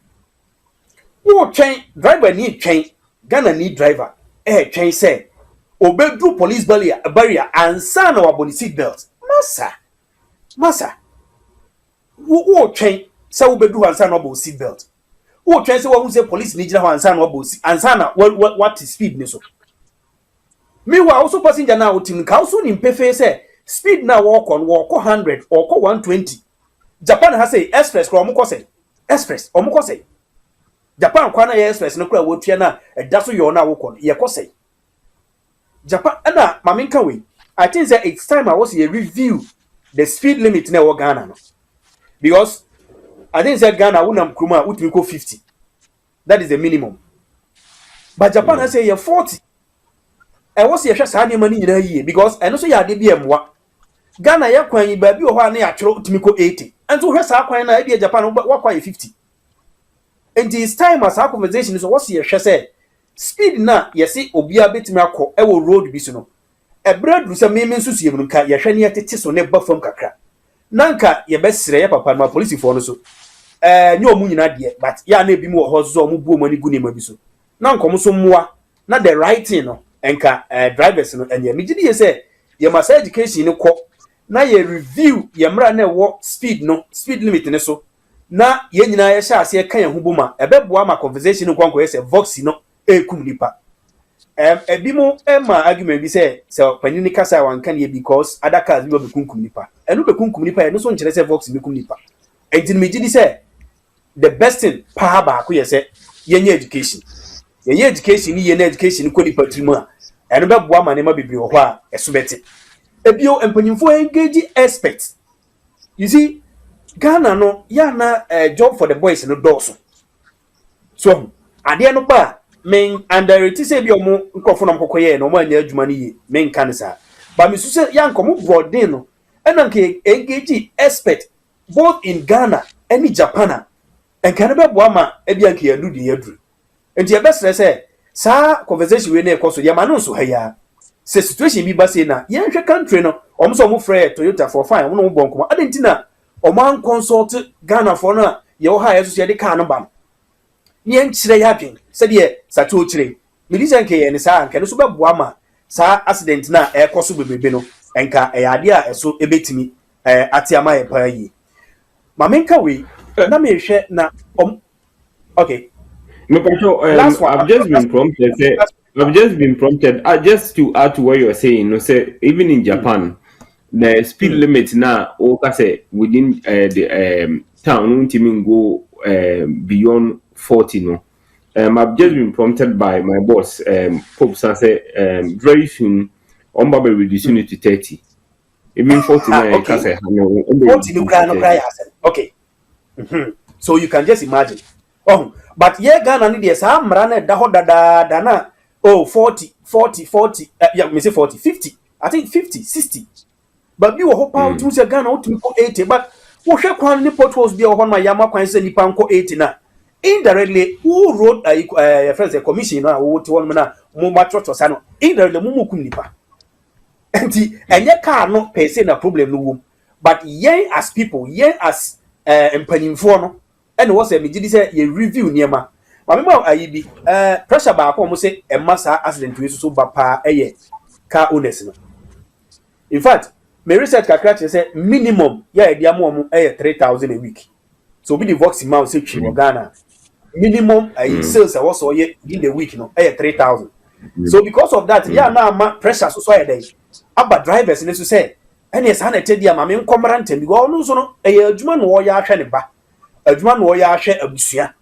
wo twen driver ni twen Ghana ni driver twen say obedu police barrier ansa na waboni seat belt masa wo twen say obedu ansa na waboni seat belt wo twen say wo say police ni gina ho ansa na waboni ansa na what is speed ni so meanwhile also passenger na otim ka also ni mpefe say speed na walk 100 or 120 Japan has say express kro omko say express omko say Japan kwa na express no kra wo tua na daso yo na wo kon ye ko say Japan na maminka we I think that it's time I was a review the speed limit na wo Ghana no because I think that Ghana wonam kruma utimi ko 50 that is the minimum but Japan has say 40 I was a shasa ni mani nyina yie because I know so ya de bi emwa Ghana ya kwan yi ba bi o ho na ya twero utimi ko 80 and so hwesa kwan na e Japan wa kwa 50 and this time as our conversation so was a shasa speed na yesi obia betimi akọ e wo road bi so no e bread say me nsusu yem nka ye hwe ne yetete so ne bafam kakra nanka ye besere ye papa ma police for no so nyo mu nyina de but ya na ebi mu ho zo mu buo mani gu ne ma bi so na nkom so mmoa na the right thing no enka drivers no enye me gidi ye say ye must education ne kọ na ye review ye mra na wo speed limit ne so na ye nyina ye sha ase kan ye hubuma ebeboa ma conversation nkwanko ye say Voxy no ekum nipa ebi mo ma argument bi say panini kasa wan kan ye because other cars bi be kunkum nipa enu be kunkum nipa ye no so nkyere say Voxy be kum nipa entin me gidi say the best thing pa ba ko ye say ye nya education ni ye na education ko nipa trimu a enu be boa ma ne ma bibiri ho a eso beti ebio empanyimfo engage expert you see Ghana no ya na job for the boys no doso so ade no ba men under it say bi omo nkofo no mkokoye no mo anya adwuma ni ye men kan sa ba me su say ya nkomo broaden no ena nke engage expert both in Ghana and Japan and can be boa ma ebia nke yadu de yadru enti e best say sa conversation we na ekoso ya ma no so ha ya se situation bi ba say na ye hwe country no omo so mo frɛ Toyota for fine omo no bon koma adentina omo an consult Ghana for na ye wo ha yeso ye de car no ba ni en kire ya dwen se de sa to kire Medicine ke ne sa anka no so beboa ma sa accident na e koso bebebe no enka e ade a eso ebetimi atiama ye pa yi ma menka we na me hwe na okay No, Pacho, last one I've just been prompted. I've just been prompted. Just to add to what you're saying, no, say even in Japan, the speed mm, limit now, okay, say within the town, won't even go beyond 40. No, I've just mm, been prompted by my boss, Pope, and say very soon, I'm about reducing it to 30. Even 40 now, I can okay say, no, I'm 40 reducing it to no 30. cry okay. So you can just imagine. Oh, but yeah, Ghana need yes, I'm running da dana. Oh, 40, 40, 40. Yeah, me say 40, 50. I think 50, 60. But you hope out to Mm, say Ghana out to 80. But what shall kwan ni potholes be on my yama kwan say nipa nko 80 na. Indirectly, who wrote a friends a commission na who to one na mo matro to sano. Indirectly, mo kum nipa. Enti enye car no per se na problem no wom. But yen as people, yen as empanimfo no and was a megidi say ye review niema. Ma me ma ayi bi pressure ba ko mo say e massa accident we so ba pa car owners no. In fact, my research calculate say minimum yeah dia mo 3,000 a week. So be the Voxy man say chi Ghana. Minimum mm, sales was so in the week no 3,000. mm, So because of that, yeah, mm, now pressure so day. Aba drivers in to say, and yes, I tell you, mammy, comrade, and go no so a Juman warrior shane ba. A Juman warrior share a busia.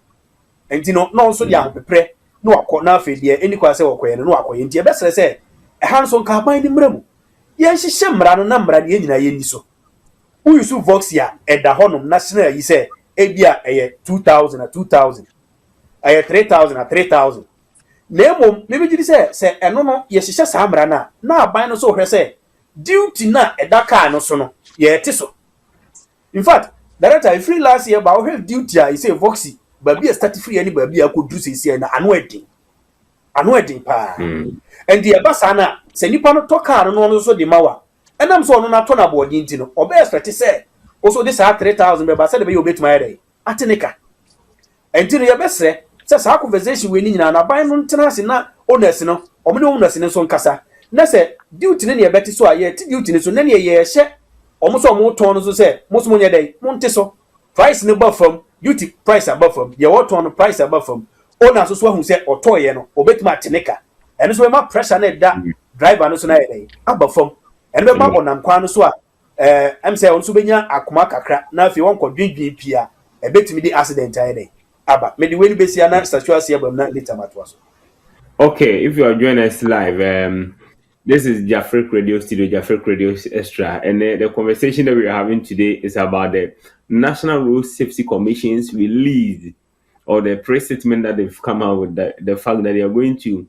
And you know, no so young prepare. No, I call now for dear any quasi or quay, no, I call in best say. A handsome car by the mremu. Yes, she shemran number at the end I yen so. Who you so Voxia at the Honum National, he said, Abia a 2,000 a 2,000. A 3,000 a 3,000. Nemo, maybe you say, and no, yes, she says, Hamrana. Now, by no so her say, duty na a daka no sono. Ye tiso. In fact, director, I free last year about her duty, I say Voxy, but be a start free anybody I could do say, and unwedding pa. mm. And the Abasana, send you pan to car and also the Mawa. And I'm so not turn about Dintino, or best to say, also this are 3,000, but I said, you bet my day. Atenica. And to your best say, says our conversation we need and buy no tenants in that owners no or no owners in some casa. Na say duty near betty so I yet duty so many a year share almost all more tons to say most money a day monteso price in above from duty price above from your ton price above from owners who say or toy or bet martinica and so my pressure net that driver no so na day above from and remember on am kwan so I'm say on so benya akoma kakra na if you want kodwindwin pia e betimi di accident ay day aba me the way besi ana statue ase abam na later matwa so Okay, if you are joining us live, this is Jafriq Radio Studio, Jafriq Radio Extra, and the conversation that we are having today is about the National Road Safety Commission's release or the press statement that they've come out with, the fact that they are going to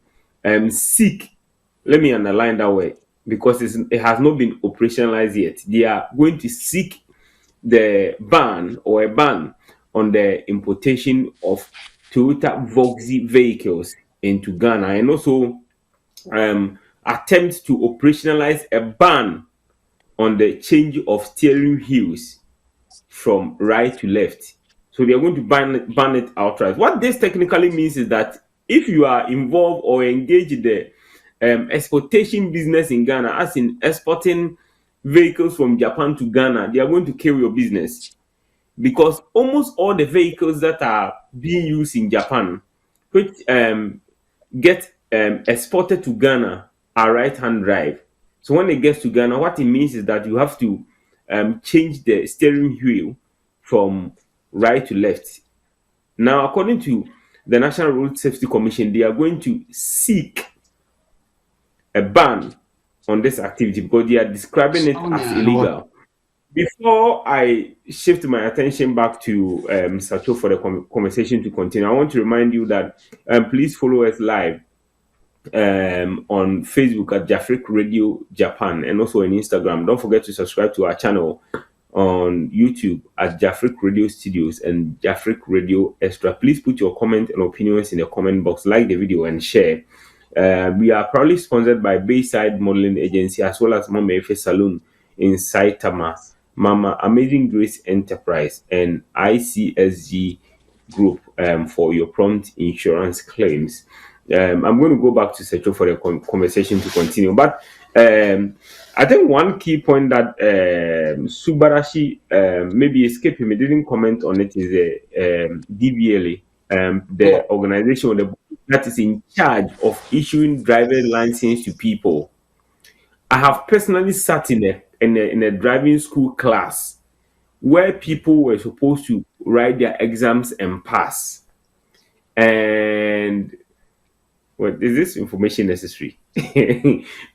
seek. Let me underline that word because it has not been operationalized yet. They are going to seek the ban or a ban on the importation of Toyota Voxy vehicles into Ghana and also attempt to operationalize a ban on the change of steering wheels from right to left. So they are going to ban it outright. What this technically means is that if you are involved or engaged in the exportation business in Ghana, as in exporting vehicles from Japan to Ghana, they are going to kill your business because almost all the vehicles that are being used in Japan, which get exported to Ghana, are right-hand drive. So when it gets to Ghana, what it means is that you have to change the steering wheel from right to left. Now, according to the National Road Safety Commission, they are going to seek a ban on this activity because they are describing it Oh, as yeah, no. illegal. Before I shift my attention back to Sato for the conversation to continue, I want to remind you that please follow us live on Facebook at Jafriq Radio Japan and also on Instagram. Don't forget to subscribe to our channel on YouTube at Jafriq Radio Studios and Jafriq Radio Extra. Please put your comment and opinions in the comment box, like the video and share. We are proudly sponsored by Bayside Modeling Agency as well as Mama Efe Saloon in Saitama, Mama Amazing Grace Enterprise, and ICSG Group for your prompt insurance claims. I'm going to go back to Secho for the conversation to continue. But I think one key point that Subarashi maybe escaped him, he didn't comment on it, is the DVLA, the organization that is in charge of issuing driver license to people. I have personally sat in a driving school class where people were supposed to write their exams and pass. And is this information necessary?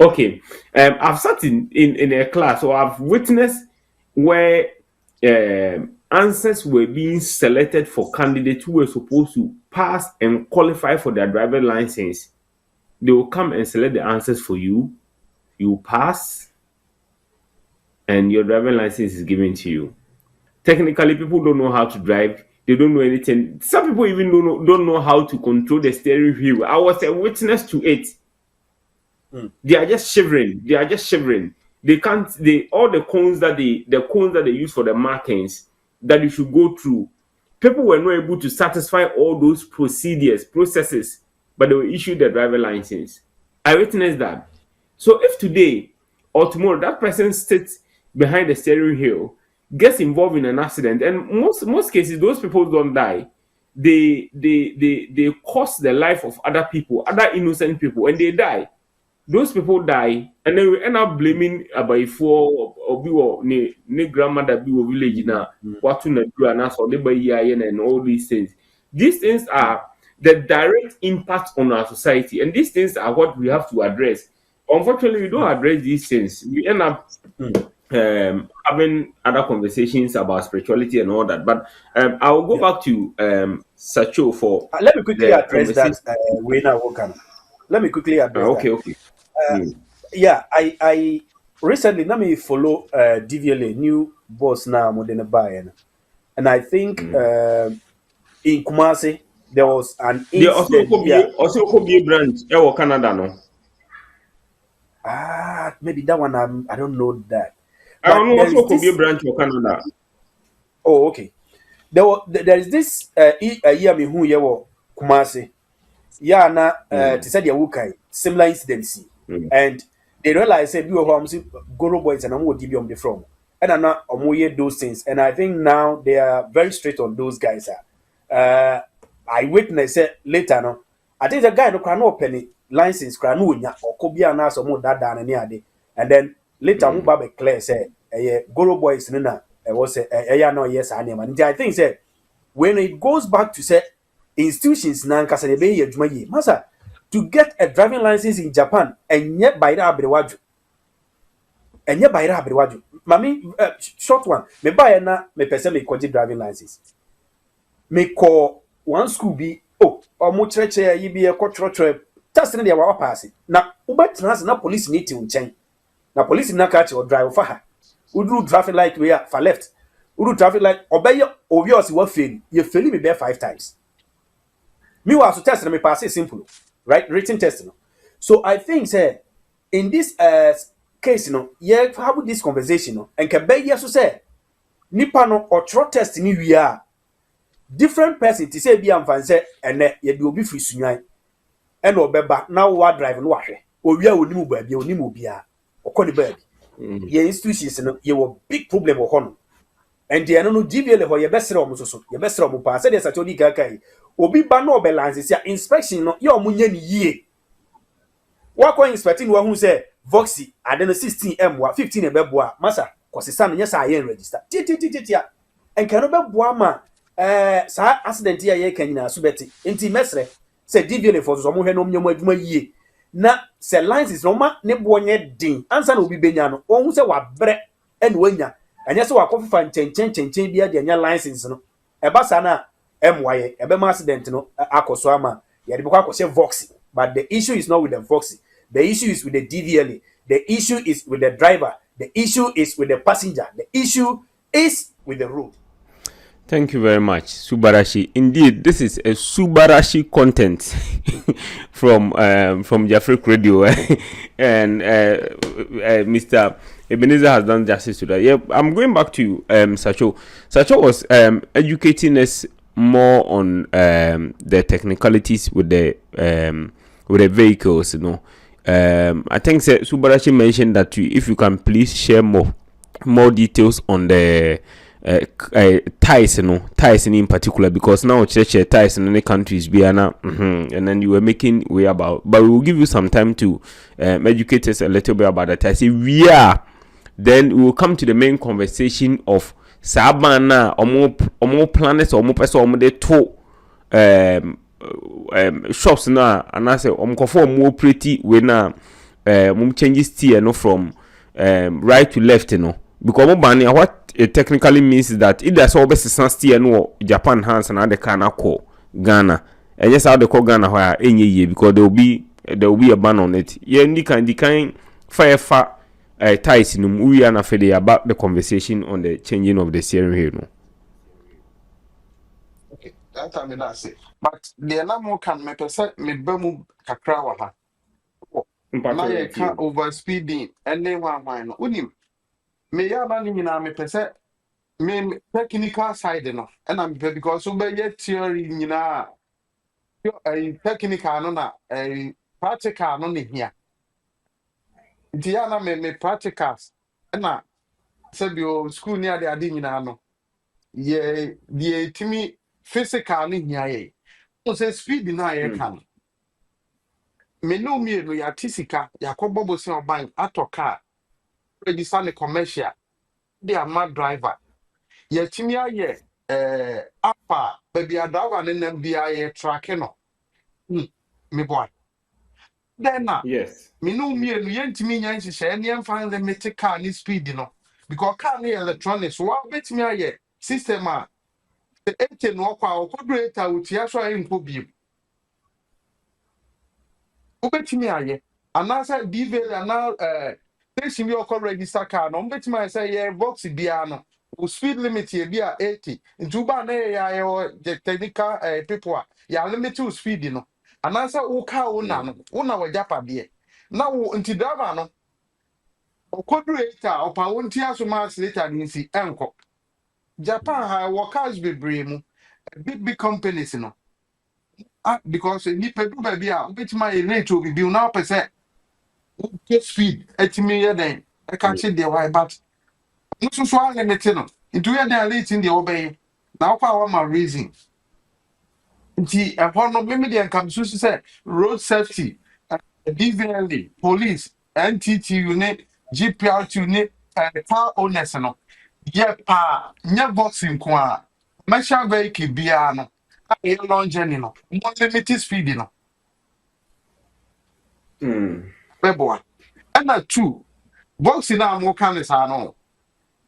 Okay. I've sat in a class, or I've witnessed where answers were being selected for candidates who were supposed to pass and qualify for their driver license. They will come and select the answers for you. You pass, and your driver license is given to you. Technically, people don't know how to drive. They don't know anything. Some people even don't know how to control the steering wheel. I was a witness to it. They are just shivering. They can't. All the cones that they use for the markings that you should go through. People were not able to satisfy all those processes, but they were issued the driver license. I witnessed that. So if today or tomorrow that person sits behind the steering wheel, gets involved in an accident, and most cases those people don't die, they cost the life of other people, other innocent people, and they die. Those people die, and then we end up blaming Abaifo or ne grandmother be village now, what to do and all these things. These things are the direct impact on our society, and these things are what we have to address. Unfortunately, we don't address these things. We end up having other conversations about spirituality and all that. But I'll go back to Sacho for. Let me quickly address that. Let me quickly address okay, that. Okay. Yeah, I recently let me follow DVLA new boss now more than a buyer, and I think in Kumasi there was an incident. Also could be a branch in Canada, no? Maybe that one I don't know that. I don't know. Also could be a branch of Canada. Oh, okay. There is this year me who you Kumasi. Yeah, na to say the Wukai similar incidents, and they realize that we were home, Goro boys and I'm going to give them from, and I'm not those things, and I think now they are very straight on those guys. I witnessed it later. No, I think the guy no can open license, cranunya or Kobia na so more that down and then later Mubabe Claire said, Goro boys nina was a no yes I name, and I think said when it goes back to say institutions nan kasa de be adwuma yi masa to get a driving license in Japan and yet by the abrewaju mami short one me buy na me pese me koji driving license me call one school be omo chreche yi be e kwotro test ne de wa pass na ubetrans na police need to nchen na police na catch or drive for her udru traffic light we for left udru traffic light obey obvious what fail you fail me be 5 times. Me was to test and me pass it simple, right? Written test. So I think say in this case, yeah, have this conversation, and can be yes to say nipa no or trot test ni we are different person to say be am fan say and ye be obi free sunyan and obeba now what drive no wahwe owi a onimu baabi onimu bia okoni baabi ye institutions no ye wo big problem wo hono and the no DVL ho ye besere omo so ye besere omo pa say dey satodi kakai obi ba no balance sia inspection no ye omunya ni yie wakọ inspecting wa hu say Voxy ade no 16M wa 15 e beboa masa kosesa no nya sa ye register titia enka no beboa ma sa accident ya ye kanyina so beti enti mesre say DVL for so mo hwe no myam adwuma yie na say license no ma ne bo nye din ansa na obi benya no ohun say wa bre ene wanya anya say wa kofa nchenchen bia de nya license no eba sa na MY ebe ma accident no akoso ama ye de akose Voxy, but the issue is not with the Voxy. The issue is with the DVLA. The issue is with the driver. The issue is with the passenger. The issue is with the road. Thank you very much, Subarashi. Indeed, this is a Subarashi content from Jafriq Radio, and Mr. Ebenezer has done justice to that. Yeah, I'm going back to Sacho. Sacho was educating us more on the technicalities with the with the vehicles, you know. I think Subarashi mentioned that if you can please share more details on the ties, you know, ties in particular, because now church ties in any countries be and then you were making way about, but we will give you some time to educate us a little bit about the ties. We are, then we will come to the main conversation of Sabana or planets or more person or de to shops na, and I say more pretty when changes tier no from right to left, you know, because what it technically means is that it does always still no Japan hands and other kind of call Ghana, and yes, how they call Ghana where any year, because there will be a ban on it. Yeah, the kind fire ties in we are not about the conversation on the changing of the steering wheel, no. Okay, that time I say. But the more can me percent me bemu kakra wa ha. Na ye ka over speeding and then one no. Unim. Me ya ba ni nyina me percent me technical side no. And I'm because so be theory nyina. Yo technical no na practical no ne hia. Nti ya na me practicals. Na se bi o school ni ade nyina no. Ye timi physical ni hia ye. So say speed na ye kan. Me no me no ya tisika ya kobobo se oban atoka register ne commercial they are mad driver ye timi aye apa baby a driver ne nam bia ye track no me boy then na Yes. me no me no ye ntimi nya nhihye ne em fan limit car ni speed no because car ne electronics wa betimi aye system a 80 no kwa okodreta utia so ayi nko biem ubetimi aye anasa divel ana station bi okọ register car no mbetimi aye say ye Voxy bia no o speed limit ye bia 80 ntu ba na ye technical people a ya limit o speed no anasa wo car wo na no wo na wajapa de na wo nti driver no okodreta opa wo nti asoma later ni si enko Japan ha wo cars be bremu big companies no because ni pedu ba bia ubetimi aye rate obi bi na pese get speed etimi ye den e ka che de why but no so limit no into ye den late in the obey na kwa ma reason nti e ho no me de kam so say road safety DVLA police NTT unit GPRT unit car owners no ye pa nya boxing ko a commercial vehicle bia no a long journey no mo limit speed no bebo and that two boxing na mo kan is no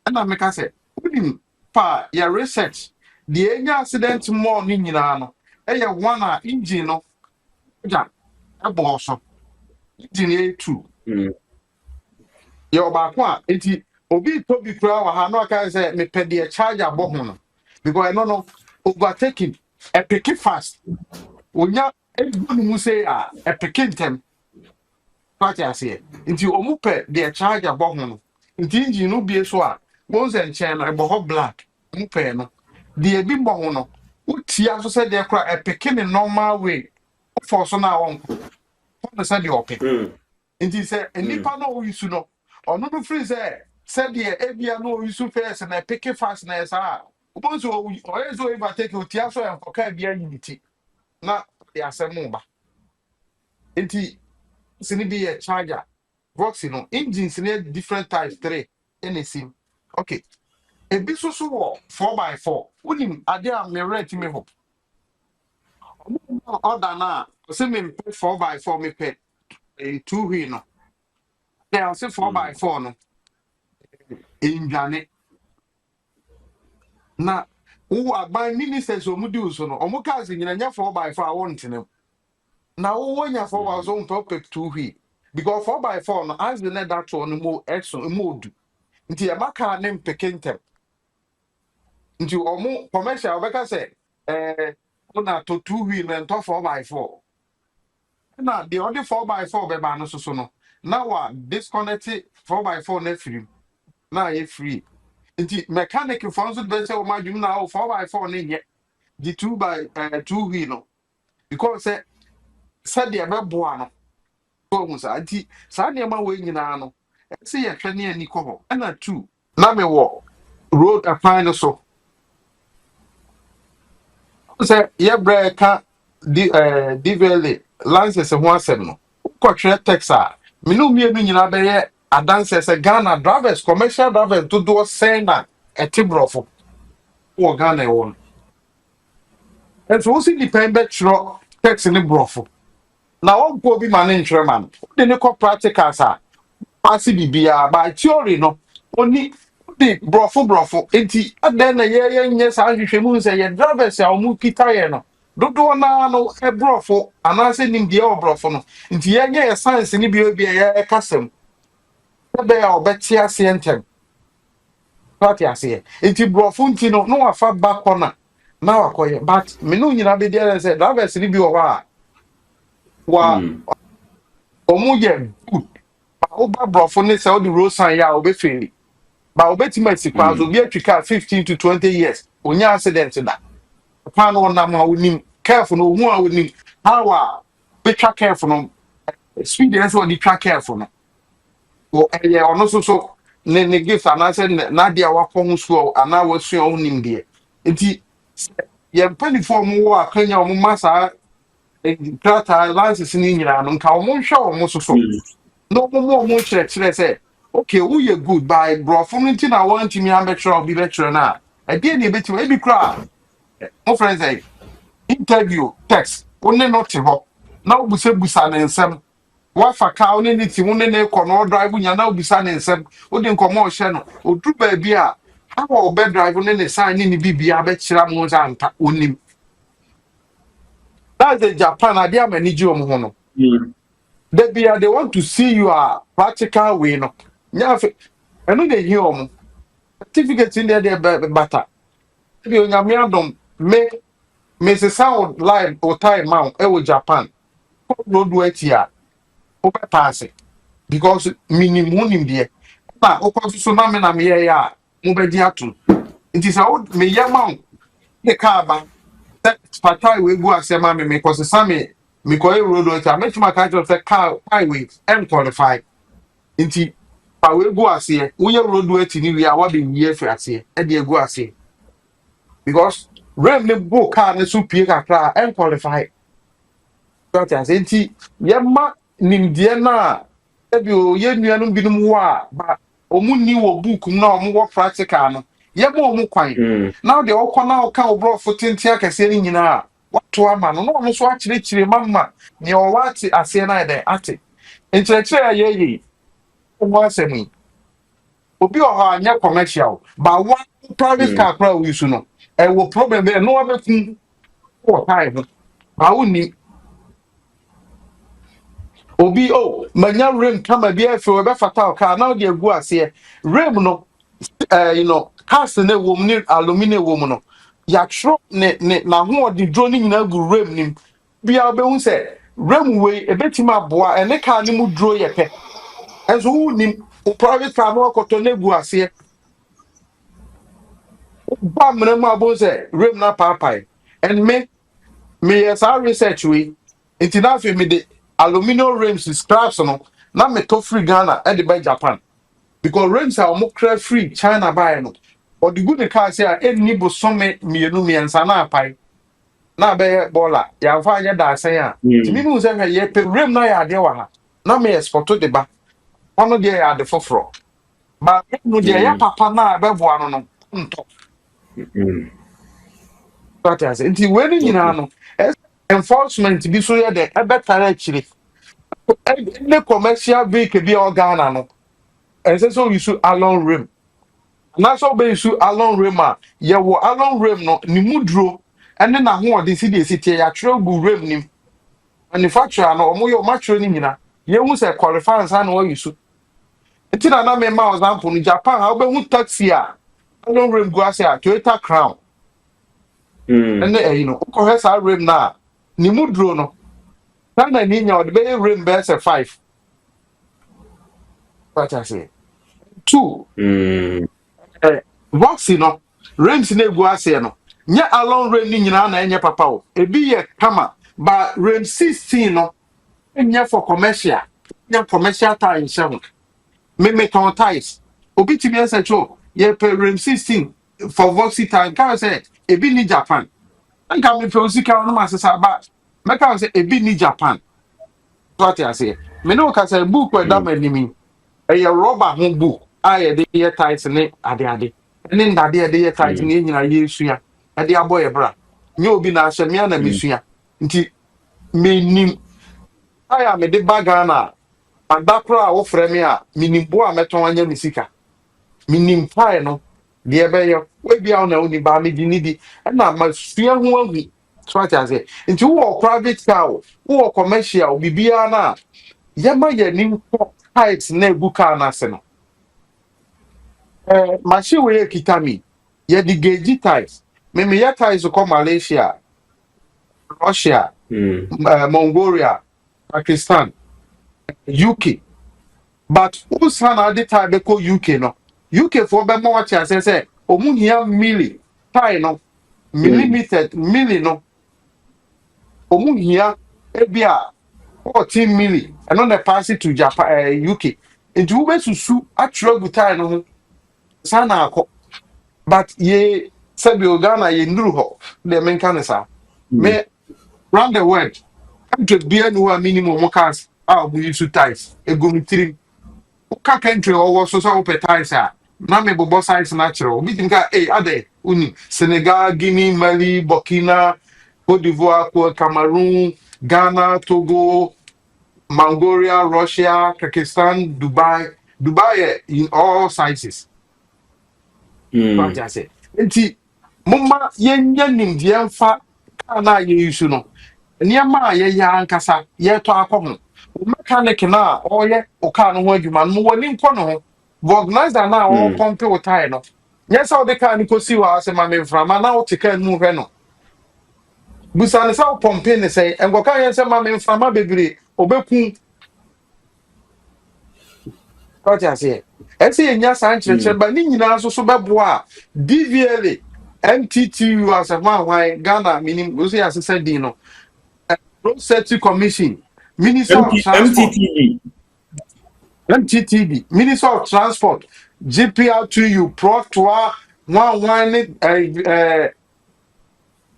and I make us say wouldn't pa your research the any accident more ni nyina no e one a engine no ja e bo so engine e two your back one enti obi to bi kura wa ha no kan say me pede e charger bo ho no because no overtaking e pick it fast onya e go mu say e pick them what I say nti omu pe the charger bo ho no nti engine no bi so a bones and chain e bo ho black mu pe no the bi bo ho no utia so say the kura e pick in normal way for so na won for say the open nti say enipa no use no ono no free say the ebia no use first na pick fast na say bonzo o yezo eva take utia so en foka bia unity na ya asemu ba nti sini be a charger Voxy no engines in different types 3 anything okay a bit so 4x4 unim ade a me rent me hope order na say me 4x4 me pay a 2 wheel no then say 4x4 no indwane na wo aban ministers omudi so no omuka se nyina nya 4x4 a won tene na wo wonya 4x4 on pay 2 wheel because 4x4 no as the net that one more exo more do nti e maka na mpekentem nti omo commercial beka say una to 2 wheel and to 4x4 na the only 4x4 be ba no so no now disconnect 4x4 na free na ye free nti mechanic for so be say o ma dwum na 4x4 na nye the 2x2 wheel no because said the beboa no ko sa anti sa nneɛma we nyinaa no ɛsɛ yɛ hwɛ ne ani kɔ hɔ ɛna two na me wɔ road afan no so sɛ yɛ brɛ ka divele lances ho asɛm no kɔhwɛ taxa me no mienu nyinaa bɛyɛ adanse sɛ Ghana drivers commercial drivers dodoɔ sɛn na ɛte brɔfo wɔ Ghana ɛwɔ no ɛnso wo si nipa bɛtwerɛ taxi ne brɔfo na wɔnkɔ bi ma ne ntwerɛ ma no wode ne kɔ practicals a paase bibia by theory no oni de brɔfo enti adan na yɛ nyɛ saa hwehwɛmu sɛ yɛ drivers a ɔmo kita yɛ no dodoɔ na no brɔfo anaasɛ nimdeɛ wɔ brɔfo no nti yɛnyɛ yɛ science ne bi yɛ kasɛm ɛbɛyɛ a ɔbɛte aseɛ ntɛm prate aseɛ enti brɔfo nti no na wafa ba kɔna na wakɔyɛ but me no nyina bɛdi ɛrɛ sɛ drivers ne bi wɔ hɔ a wa ɔmo yɛ good oba brɔfo ne sɛ ɔde road sign ya ɔbɛfɛri ba obetimi asikwa so bi atwika 15 to 20 years onya accident da pa no nam a wonim careful no hu a wonim how a betwa careful no speed and so the track careful no o eye ono so ne gift anase na dia wakɔ ho so ana wasua wonim de enti ye panifo mo wo akanya o mo masa trata license ni nyira no nka o mo hwɛ o mo so no mo kyerɛ sɛ okay we are good by bro from anything I want me ambetro be better na e dey na betu e bi kra mo friends say interview text only not ho na obusa na nsem wa fa ka only niti wonne na ekɔ no drive nya na obusa na nsem odi nkomo hye no odru ba bi a how obe drive only ne sign ni bibia be kira mo za nta onim that's the Japan ade amani ji omo ho no they want to see you a practical way no nyafe eno dey hear omo certificate in there bata bi onyame adom me se sound live or time mount e wo Japan road wetia o be pass because minimum there na o kwa so na me ya mo be di atum it is how me ya mount the car ba patai we go asema me cause same me ko road wetia me tuma ka just say car highway and qualify nti pa we go ase wo ye road weti ni wi a wa be wi afi ase e de go ase because rem ne go car ne so pie kakra and qualify got as nti ye ma nimdie na e bi o ye nuanu binum wo a ba omunni wo book na omo wo practical no ye ma omo kwan now de okọ na oka obro fotinti akase ni nyina wato ama no no so akire mama ne o wati ase na de ate nkyerɛkyerɛ ye omo asemi obi oha anya commercial but one private car crowd we su no e wo problem there no abekun o time ba woni obi manya rem kama bi afi we be fatal car now dey go ase rem no cast na wo mu ni aluminum wo mu no ya tro ne na ho odi dro ni nyina gu rem nim bia obehu se rem we ebetima boa ene car ni mu dro ye pe enso wo nim o private car no koto na gu ase ba mena ma bo se rem na papai and me yes our research we international me the aluminum rims scraps no na me to free Ghana and the by Japan because rims are mo cra free China buy no or the good car say any bo some mienu miensa na apai na be bola ya fa anya da sen a ti mi mu se ye pe rim na ya de wa ha na me export to the ba ono de ya de foforo ba no de ya papa na be bo ano no nto but as nti we ni nyina no enforcement bi so ye de ebetara akire ne commercial vehicle bi organa no ense so use along rim na so be use along rim a ye wo along rim no ni mudro ene na ho ode si de sitie ya tro gu rim nim manufacturer no omo yo matro ni nyina ye hu se qualify san no use enti na me ma example no Japan ha obe hu taxi a along rim gu ase a Toyota Crown ene ko hesa rim na ni mudro no na ni nya ode be rim be se 5 what I say 2 Voxy no rims na egu ase no nya along rim ni nyina na enye papa o ebi ye kama but rem 16 no enya for commercial nya commercial time seven me count ties obi timi answer cho ye pe rem 16 for Voxy time can say ebi ni Japan anka me pe osika no masesa ba me can say ebi ni Japan what I say me no ka say book we da manimi e ye rubber ho book a de ye ties ne ade ne ndade de ye ties ne nyina ye sua e de aboye bra nye obi na ahye me na mesua nti menim aya me de bagana adakra wo frɛ me a minimbo a meton anya misika minim pae no de ebeyo we bia na oni ba me di ni di na masua ho agu so ati say nti wo private car wo commercial bibia na yema ye nim heights na egu car na se no machine we kitami ye di gauge ties me ya ties ko Malaysia Russia Mongolia Pakistan UK but who's had the time ko UK no UK for be more chance say omu hia milli tie no millimeter milli no omu hia ebia 14 milli and on the pass it to Japan UK into we susu atro gu tie no sana akọ but ye sabi Ghana ye nduru ho de men kan sa me round the world country bia no a minimum cars a we use ties egomitirim ka country or so so ties a na me bobo size natural bi think ade uni Senegal Guinea Mali Burkina Cote d'Ivoire Cameroon Ghana Togo Mongolia Russia Pakistan Dubai in all sizes what I say nti mumma yenya nimdie mfa kana ye issue no niema ye ya ankasa ye to akọ mechanic na oye o car no ho adwuma no woni nko no ho organizer na o pump o tire no yes how the car ni ko si wa se ma me mframa na o tika nu hwe no busa ne sa o pump ne say engo kan ye se ma me mframa bebre obeku what you say ese enya san chirechire ba ni nyina so beboa DVLA MTTU as a man Ghana meaning go say asese din no Road Safety Commission Minister of Transport MTTB, Minister of Transport, GPR2U, Proctor,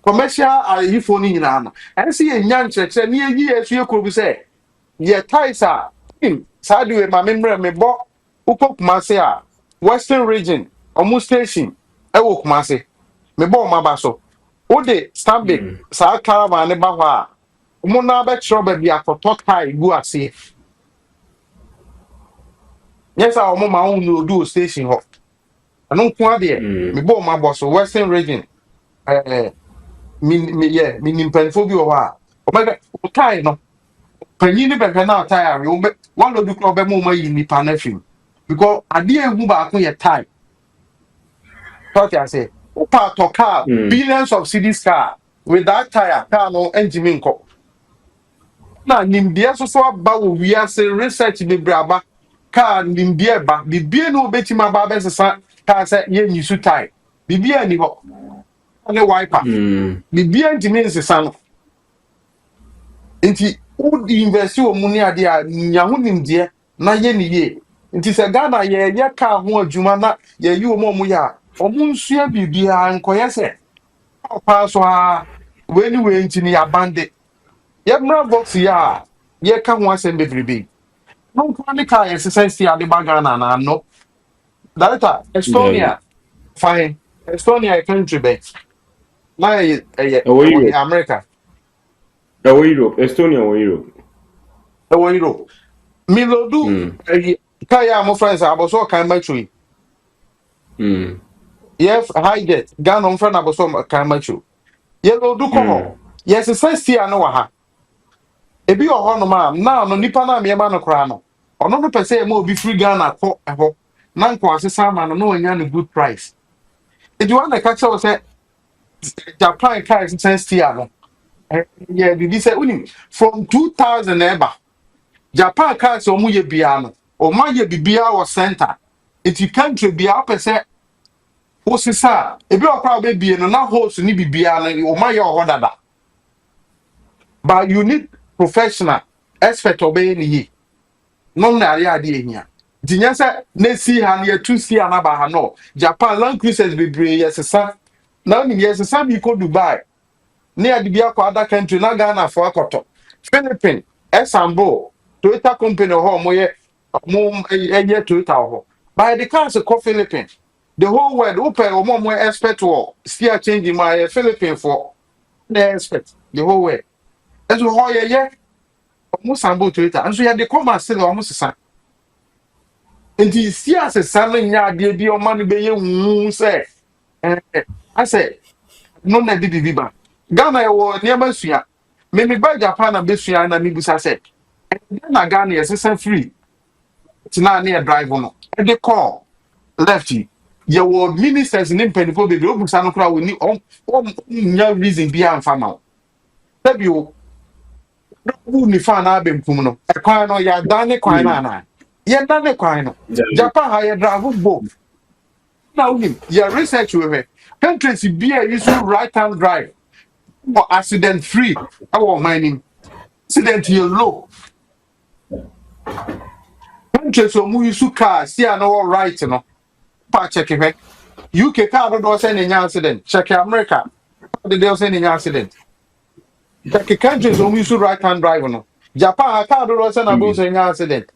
commercial iPhone in Nana. And see a young church, and years you could say, ye Taisa, Sadu, my memory, me bought Upok Marcia, Western Region, almost station, Ewok Marcy, me bought my basso. Ode, Stambik, Sa Caravan, Nebawa, Mona Trouble be a for talk high, go at sea. Yes, our mama own do station hop. I don't quite there. Me bought my boss, Western Region. Meaning penphobia or Omega, tie no. Penny better now tire. One of the club more in the panel because I didn't move back on your time. What I say, Opa to car, billions of cities car with that tire, car no engine. Now, Nimbia so about we are saying research in the Braba. Car nimbia ba bibia no beti ma ba be sesa ta se ye nyisu tai bibia ni ho ne wiper bibia ntimi nsesa no nti wo invest wo mu ni ade a nya ho nimdie na ye ni ye nti se Ghana ye ka ho adwuma na ye yi wo mu ya omu nsua bibia nkoye se pa so a we ni we nti ni abande ye mra box ya ye ka ho asem bebrebe no kwani ka exercise ya de bagana na no data Estonia fine Estonia country be na America Europe Estonia Europe Europe milodu ka ya mo friends aboso kan matchui yes highgate Ghana on friend aboso kan matchu yellow du ko yes exercise ya no wa ha ebi oho no ma na no nipa na me ma no kra no ono no pese ma obi free Ghana ko eho na nko asesa ma no no anya no good price if you want to catch us say Japan car sense here no yeah did say unim from 2000 ever Japan car so mu ye bia no o ma ye bibia wo center it you country bia pese wo sisa ebi okra be bie no na host ni bibia no o ma ye o dada but you need professional expert obey ni no na area de ehia dinya say na si ha na tu si anaba ha no Japan Land Cruisers be brave yesesa na ni yesesa bi ko Dubai na ya de bi akwa other country na Ghana for akoto Philippines Istanbul Toyota company ho mo ye Toyota ho by the cars ko Philippines the whole world open mo expert wo still changing my Philippines for the expert the whole world as we ho ye almost Istanbul Toyota and so ya de come still almost san nti si asesa no nya ade bi o man be ye hu say I say no na di biba Ghana e wo niam asua me ba Japan na be sua na me busa say na Ghana yes free tina na drive no e dey call lefty ye wo ministers ni mpanifo be o busa no kra wo ni on nya reason bi am fama tabi o bu ni fa na abemkum no e kwan no ya dane kwan na ye dane kwan no Japan ha ye drive both now him your research we countries be a use right hand drive or accident free our mining accident you low countries so mu use car see no right no pa check it UK car do say any accident check America they say any accident check countries so mu use right hand drive no Japan car do say na bo say any accident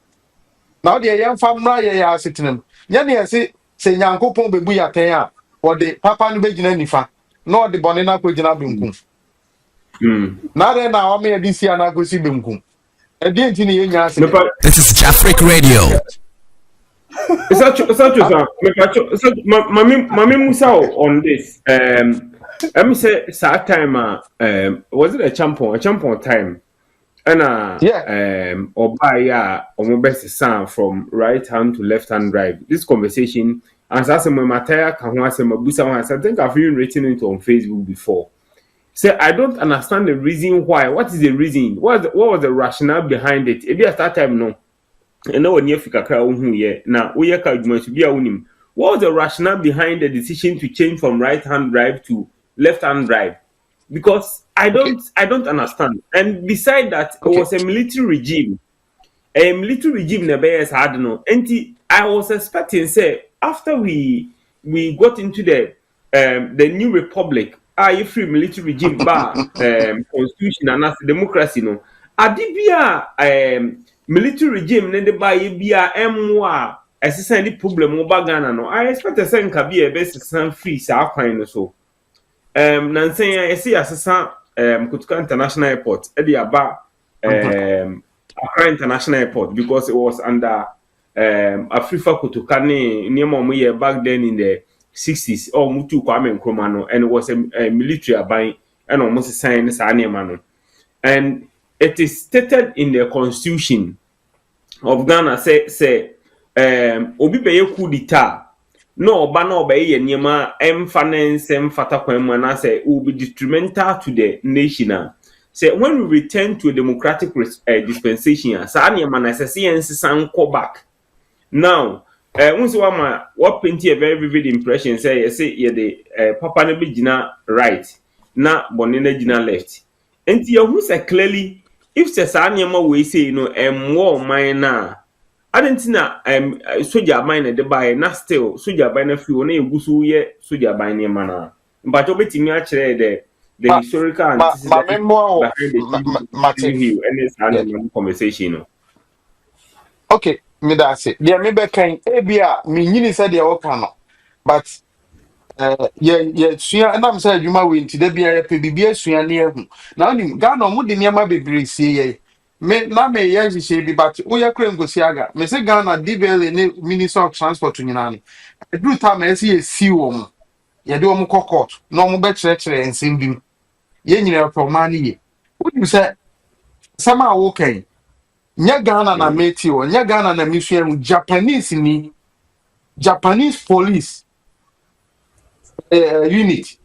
now the young family ya accident nya ne say nyankopon bebu ya ten a or the papa no be gina nifa no the bone na ko gina benkum na re na o me this year na go si benkum e dey ntini ye nya ase This is Jafriq Radio. It's actually, Mami Musa on this. Let me say, that time, was it a champion time? And or by or best son from right hand to left hand drive. This conversation, as I said, my Mataya Mabusa, I think I've even written it on Facebook before. Say, I don't understand the reason why. What is the reason? What was the rationale behind it? Maybe at that time, no. And now when you fika kra who ye now we ka adwuma to be a unim. What was the rationale behind the decision to change from right hand drive to left hand drive? Because I don't understand. And beside that, it was a military regime. A military regime never has had no. And I was expecting say after we got into the new republic, free military regime bar constitution and as democracy no. Adibia military regime ne de ba ye bia emwa esesa ni problem oba Ghana no I expect a sen ka bia be sesan free sa kwan no so nansen ya ese asesa Kutuka International Airport e de aba Accra International Airport because it was under Afrifa Kutuka ne niam mo ye back then in the 60s or mutu Kwame Nkrumah no and it was a military aban and almost sign sa niam no and it is stated in the constitution of Ghana say obi be ye coup d'etat no oba na oba ye niema finance fata kwan mu na say will be detrimental to the nation say when we return to a democratic dispensation sa niema na say ensesa go back now once what paint a very vivid impression say ye the papa na be gina right na bone na gina left and you who say clearly if say niema we say you know war mine na adentina soldier mine de buy na still soldier buy na free na egusu ye soldier buy niema na but obetimi a kire the historical antecedents and this conversation no okay me that say there me be kan ebia me nyini say there work no but yeah sua na me say adwuma we nti da bia ya pe bibia sua na ehu na onim Ghana mo de niema bebre sie ye me na me ye hihye bi but wo ya kra ngosi aga me say Ghana DBL ne Minister of Transport nyina ni edru time e say si wo mo ye de wo mo court no mo be kire ensem bi ye nyina promani ye wo say sama wo kan nya Ghana na meti wo nya Ghana na misua mu Japanese police unit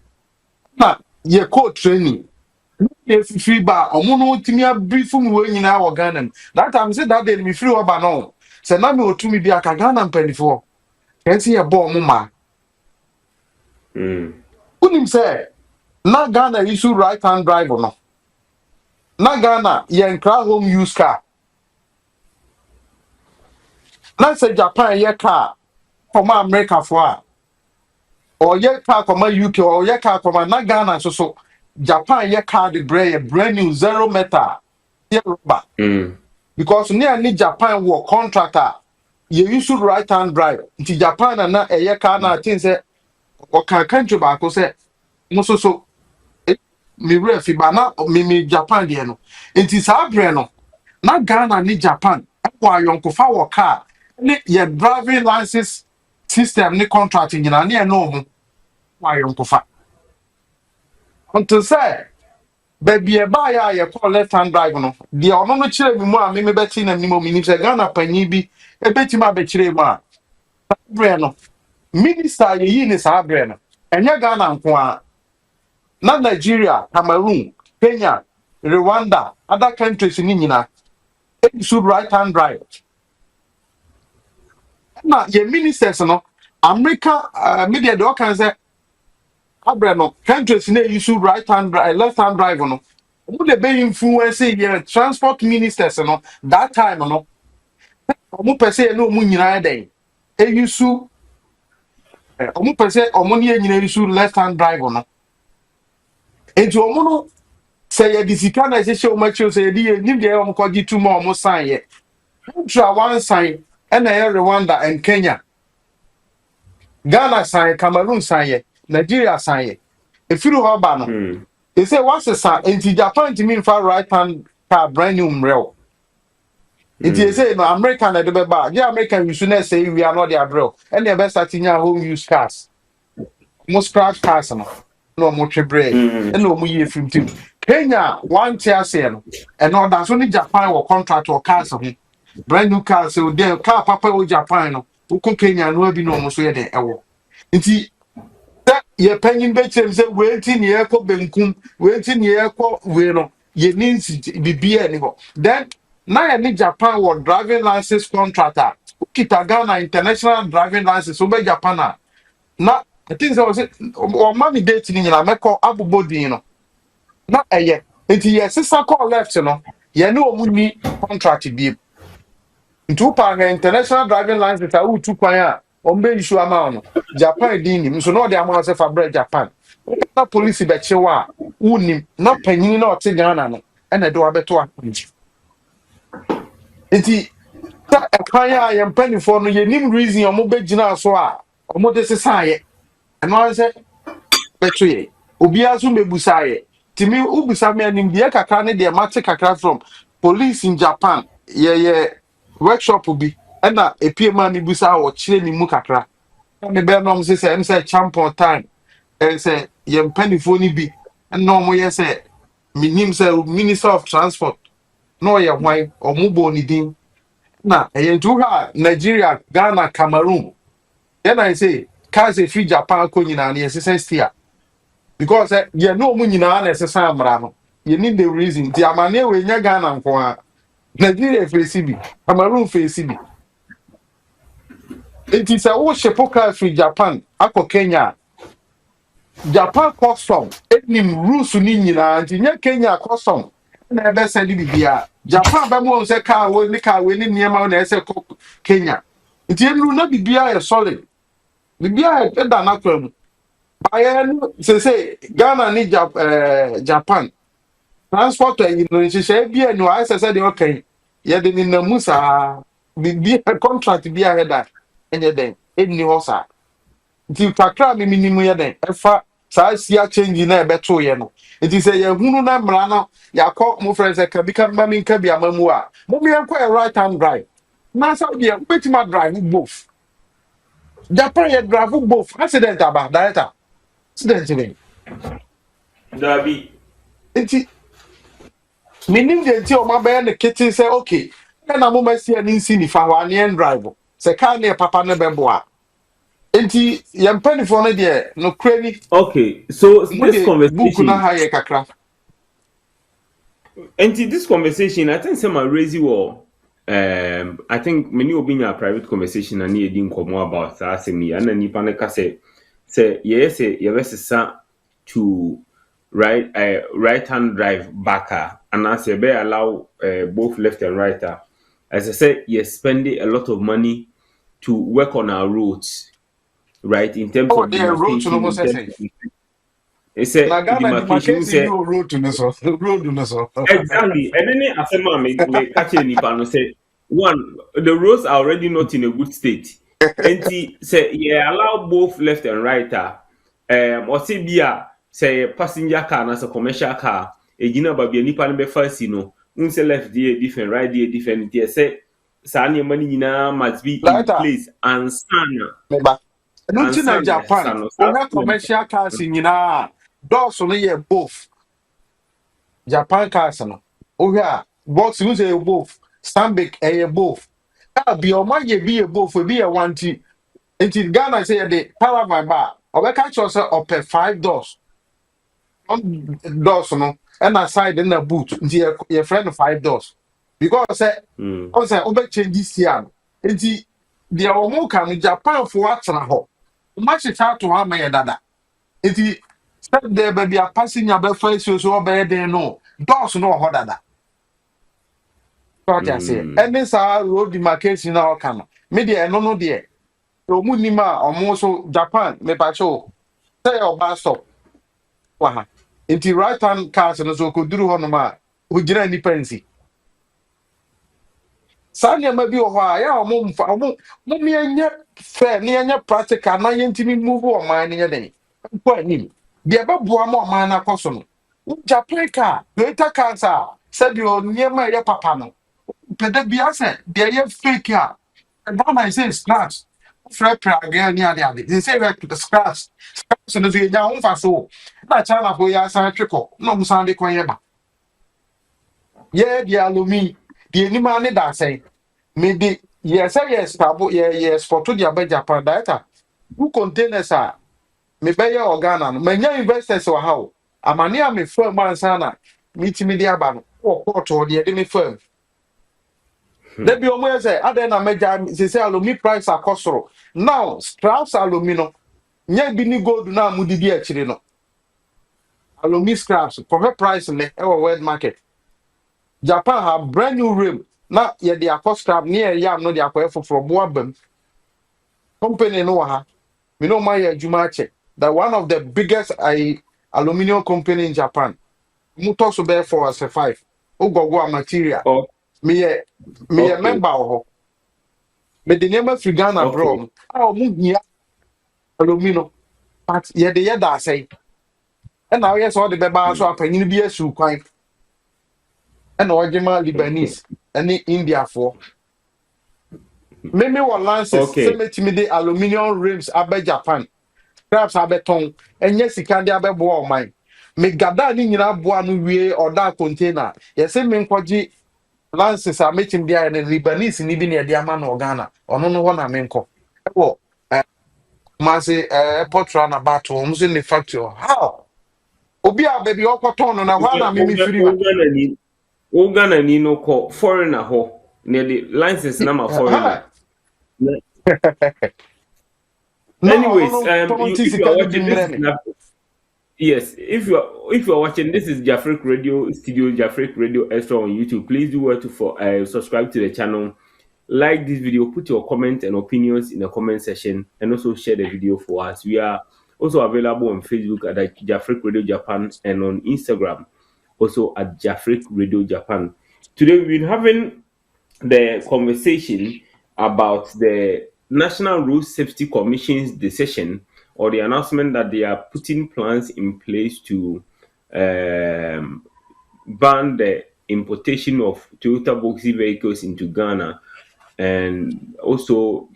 na ye code training ye free bar omuno timi brief mu we nyina wo Ghana that time say that day me free oba no say na me otumi bi aka Ghana mpanifo kensi ye bo mu ma unim say na Ghana issue right hand drive no na Ghana yen kra home use car na say Japan ye car from America for or ye car from UK or ye car from na Ghana so Japan ye car the brand new zero metal ye rubber because near ni Japan work contractor you use right hand drive nti Japan na ye car na tin say o kan country ba ko say mo so me refi ba na me Japan de no nti sa bre no na Ghana ni Japan akwa ayonkofa wo car ni ye driving license system ni contract nyina na no mu wa ayonkofa until say baby e ba ya ye call left hand drive no de ono no kire mi mu a me beti na mi mo mi say Ghana panyi bi e beti ma be kire mu a bre no minister ye yi ni sa bre no enya Ghana nko a na Nigeria, Cameroon, Kenya, Rwanda, other countries in India, should right hand drive. Now, your ministers, no, America, media, the can say, Abrano, countries in you should right hand drive, left hand drive, no. Would they be influencing your transport ministers, no, that time, no, Omu per se, no, Munina day. You should, Omu per se, or money, you should left hand drive, no. Into Omono. Say ye disika na se show much say ye nim de am ko gitu mo mo sign ye try one sign and Rwanda and Kenya Ghana sign Cameroon sign ye Nigeria sign ye if you ho ba no they say what's the sign in Japan to mean for right hand car brand new real it is say no American na de be ba yeah American you should say we are not their bro and the best at home use cars most crash cars no mo trebre and no mo ye film team Kenya one tier say no and no that's only Japan or contract or cars brand new cars so there car papa o Japan no uko Kenya no bi no mo so ye de ewo nti that ye penyin be chem say waiting ye ko benkum waiting ye ko we no ye means bibia ni ho then na ye ni Japan or driving license contractor ukita Ghana international driving license so be Japan na I think so was it or money dating in a call Abu Bodino. Not a year. It's yes, sister call left, you know. You know, we contract be two pound international driving license. I would two quire on be issue amount. Japan didn't so no the amount of bread Japan. Not police bet you are wouldn't not penny not Ghana and I do a better. It's a quire I am penny for no you reason your mobile general so or more society. And I said, Betray. Obiazu mebusaye. Timi ubusa me anim de kakra ne de mate kakra from police in Japan. Ye workshop bi. Na epiema ni busa wo kire ni mu kakra. Me be no say say champion time. Say ye mpanifo ni bi. No mo ye say minim say minister of transport. No ye hwan omubo ni din. Na ye ntu ha Nigeria, Ghana, Cameroon. Then I say cars free Japan ko nyina na yesese stia because you know mu nyina na yesese amra no you need the reason the amane we nya Ghana nko a Nigeria face bi Cameroon face bi it is a wo shepo car free Japan akọ Kenya Japan custom enim rules ni nyina nti nya Kenya custom na ebe se di bibia Japan ba mo se car we ni niema na ese Kenya nti enu na bibia e solid bibia e da na kwam Bayern say Ghana ni Japan transport you know she be no I said okay ye de ni namusa be contract be ahead that enye den eni ho sa nti kakra me minimu ye den efa sa sia change na ebeto ye no nti say ye hunu na mra no yakọ mo friends e ka bi ka ma mi nka bi amamu a mo mi enko e right hand drive na sa be betima drive both Japan ye drive both accident aba director accident Dabi. Enti minim de enti o ma be na kitchen say okay na mo ma sia ni nsi ni fa wa ne drive se ka na papa na be bo a enti ye mpanifo no de no krani Okay, so this book na conversation, ha ye kakra this conversation, I think some are raising war. I think many will be in a private conversation and you didn't come about asking me, and then you panic say yes, to right hand drive backer and as you allow both left and right, as I said, you're spending a lot of money to work on our roads, right? In terms Oh, of they road to no demarcation, more in terms say. of it's a Na Ghana demarcation. We demarcation say you road to no so. Road to no so. exactly, and then I said, "Man, me catching the pan." Say one, the roads are already not in a good state, and say yeah, allow both left and right. Or say be say passenger car as a commercial car. A gina baby nipa no be first, you know. Say left there different, right there different. They say, "Sani money must be in Later, place and sana me ba. No and tin na sana Japan. sana." We have commercial cars in nyina. Doors no ye both. Japan cars no. O hia box you say both. Stanbic eh both. Ah bi o ma ye bi e both bi e wanti. Enti Ghana say the caravan bar. Obeka cho say up 5 doors. On doors no. And aside in the boot. Nti your friend 5 doors. Because say Mm. on say obe change this year. Enti the omo kan Japan for atena ho. Much chat to ha me dada. Enti step there baby a passing your be first so obe dey no. Doors no ho dada. What I say. Mm. Any sa road demarcation na o kan. Me dey no no dey. Omu ni ma omo so Japan me pa cho. Say your bus stop. Wa ha. Enti right hand cars no so ko duru ho no ma. O gira ni pensi. Saa nneɛma bi wɔ hɔ a yɛ a ɔmo mfa ɔmo mo meɛnyɛ fair ne yɛnyɛ practical na yɛntumi move ɔman no yɛ den nkɔ anim deɛ ɛbɛboa ma ɔman no akɔ so no Japan car Toyota cars a sɛdeɛ nneɛma a ɛyɛ papa no pɛdɛ bia sɛ deɛ ɛyɛ fake a ɛda na ɛsɛ scratch frɛ pragɛ ne ade de sɛ ɛyɛ scratch no so yɛnya ho mfa so na Chinafoɔ yi asan twe kɔ na ɔmo san de kɔ yɛ ba yɛ deɛ alomi deɛ anim a ne da asɛn maybe yes, yes, Pabo, yes, for to the Abe Japan data. Who containers are me buy your organ, many investors or how. Amania me firm man sana, meet me the aban, or port or the enemy firm. There be almost say, other than major, they say alumi price are costro. Now, Strauss alumino, nye bini gold na mudi be actually no. Alumi scraps for her price in the world market. Japan have brand new rim. Now, yeah, they are cost scrap near yam, no, they are from Wabem. Company no ha me no my Jumache that one of the biggest aluminum company in Japan motor so bear for as a 5 ogogo material Oh, me a okay, member ho me the name of Ghana okay. bro mu hia aluminum but ye de ye da say and now yes all the beba so Mm. apanyin bi asu kwan and ojema Lebanese and India for me wa lances say Okay, metimi de aluminum rims abe Japan crabs abeton enye sika de abebo oman me gada ni nyina boa no wie oda container yese me nkwaji lances a metim dia na Lebanese ni bi na de ama na Ghana ono no ho na me nkọ ewo mase airport run about o mso ni factory how obi a baby okoton no na ho na me firi ba Ghana ni no call foreigner ho. Nearly license number foreigner. ha no ono Anyways, no ton if you are sika ni bi watching this mre is me yes, if you are watching this is Jafriq Radio Studios, Jafriq Radio Extra on YouTube. Please do well to subscribe to the channel, like this video, put your comments and opinions in the comment section, and also share the video for us. We are also available on Facebook at Jafriq Radio Japan and on Instagram also at Jafriq Radio Japan. Today we've been having the conversation about the National Road Safety Commission's decision or the announcement that they are putting plans in place to um, ban the importation of Toyota Voxy vehicles into Ghana, and also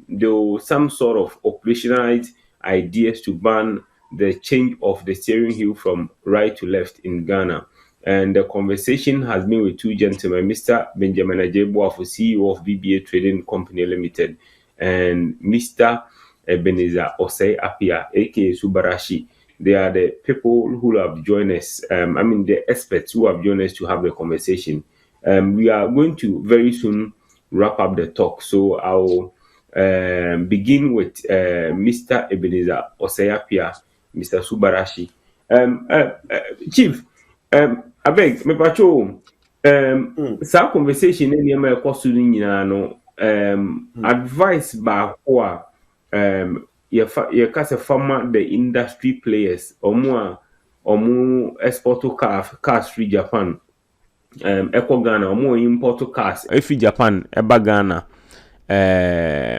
there was some sort of operationalized ideas to ban the change of the steering wheel from right to left in Ghana. And the conversation has been with two gentlemen, Mr. Benjamin Ajeboafo, CEO of BBA Trading Company Limited, and Mr. Ebenezer Osei Apia, aka Subarashi. They are the people who have joined us. The experts who have joined us to have the conversation. We are going to very soon wrap up the talk. So I'll begin with Mr. Ebenezer Osei Apia, Mr. Subarashi. Chief, abeg me pacho Mm, sa conversation ni ma ekoso ni nyina no mm. advice ba ho a ye ka se farmer the industry players omo export cars free Japan Eco Ghana, or more import cars. If Japan, Eba Ghana,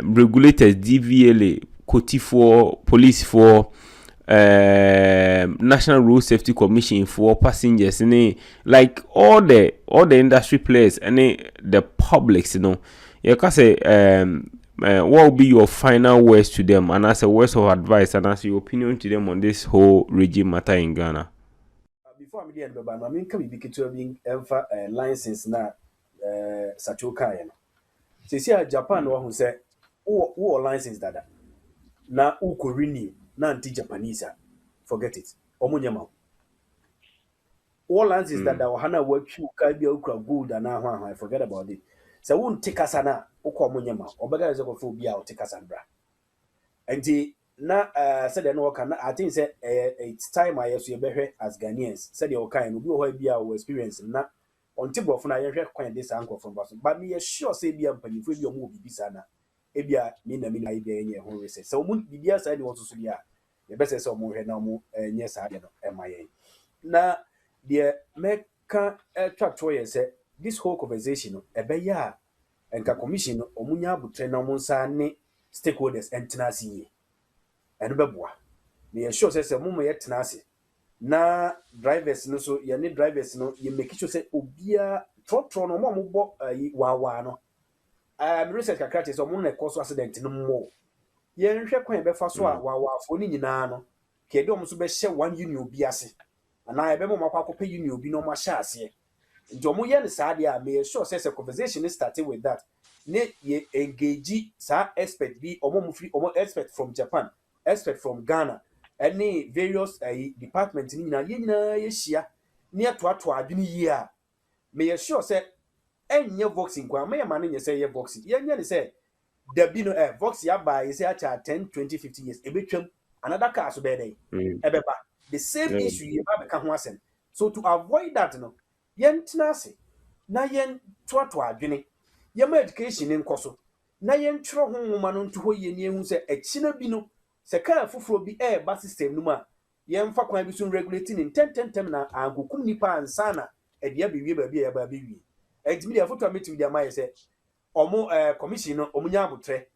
regulators, DVLA, Koti for police for National Road Safety Commission for passengers, and like all the industry players and the publics, you can say what will be your final words to them, and as a words of advice, and as your opinion to them on this whole regime matter in Ghana. Before me the baba, I mean, can be kitu being emfa license na sachoka ya no. See Japan who say who license dada na uko renew na anti Japanese forget it. Omunyama. All license dada hana wachu ka bia ukra gold na ho forget about it. So won take us na uko omunyama. Obega ze ko fo bia o take us bra. Enti na said no work I think say it's time I so yebehwe as Ghanaians said you kind no bi ho bia o experience na on table of na yehwe kwan this anchor from Boston but me sure say bia mpanifo bi o mo bibisa na e bia me na bia enye ho research so mo bibia say de woso so bia ye be say so mo hwe na mo enye sa de no emaye na de meka twatwo ye say this whole conversation no e be ya enka commission no omunya abutre na mo nsa ne stakeholders entenasi eno beboa me sure say mo ye tenase na drivers no so ye ne drivers no ye make sure say obia trotro no mo bo wa no research kakra say mo na cause accident no mo ye nhwe kwan be fa so a wa afo ni nyina no ke de mo so be hye one union obi ase ana ye be mo makwa akopɛ union obi no mo hye ase nti mo ye ne saade a me sure say conversation is starting with that ne ye engage sa expert bi omo free omo expert from Japan expert from Ghana any various departments ni nyina ye hia ne atoato adwene yi a me sure say enye Voxy kwa me ma ne say ye Voxy ye nya ne say da bi no Voxy aba ye say acha 10 20 50 years ebetwam another car so be dey ebeba the same issue ye ba be ka ho asem so to avoid that no yen tenase na yen toato adwene ye ma education nkoso na yen twro ho nwoma no nto ho ye ni ehu se ekina bi no se car foforo bi ba system no ma yen fa kwan bi so regulating in 10 na agokum nipa ansa na ebia bewie ba bia ba bewie ejimi dia foto meeting dia ma ye se omo commission no omunya abutre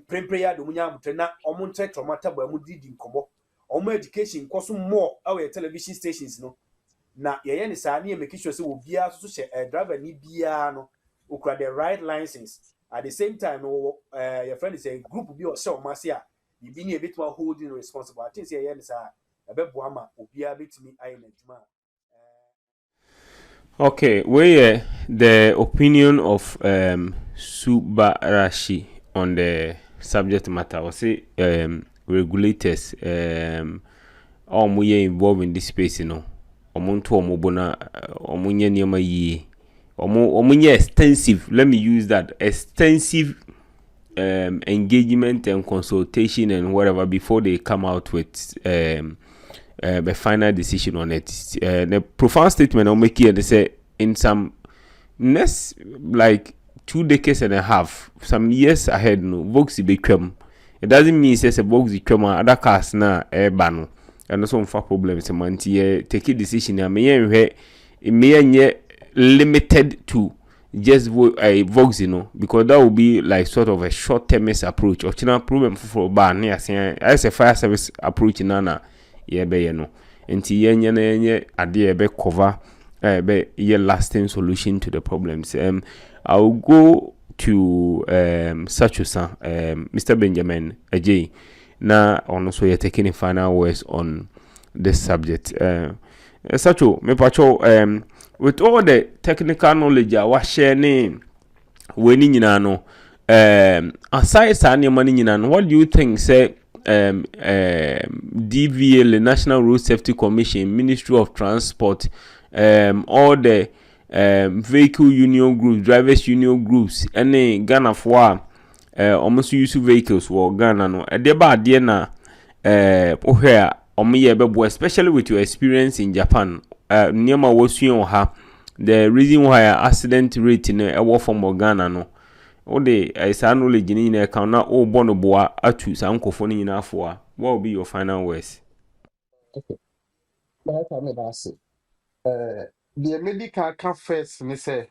prempre ya do omunya abutre na omo ntre tromata ba mu didi nkobo omo education koso more our television stations no na ye ne saa ne make sure say obia so hye driver ni bia no okura the right license at the same time no your friend is a group bi o show mase a bibi ne ebetuma holding responsible I think say ye ne saa ebebo ama obia betumi ayi na djuma. Okay, we the opinion of Subarashi on the subject matter. I say regulators omuye involved in this space, omuntu omubona omunye nioma yi omunye extensive, let me use that, extensive engagement and consultation and whatever before they come out with a final decision on it. The profound statement I'll make here, they say in some next like 2 decades and a half, some years ahead, no Voxy become. It doesn't mean says a Voxy become other cars na bano. And also for problems a month take a decision. I mean, it may limited to just a Voxy, because that will be like sort of a short-termist approach. Or China problem for ban as a fire service approach in Nana. Yeah, be nti yenye ade be cover be ye lasting solution to the problems. I'll go to Sachusa, Mr. Benjamin Ajay. Na also you're taking the final words on this subject. Sachu, me pacho with all the technical knowledge I was sharing we ni nyina no aside sa ne money nyina no, what do you think say DVL, National Road Safety Commission, Ministry of Transport, all the vehicle union groups, drivers union groups, any Ghana for almost use vehicles for Ghana no. Deba na especially with your experience in Japan, nneɛma wɔsua ha the reason why accident rate no ɛwɔ from Ghana no wode saa knowledge ni nyina ka na o bɔ no boa atu saa nkofo no nyina afo a what will be your final words? Okay, but I mean that's it. The medical can first me say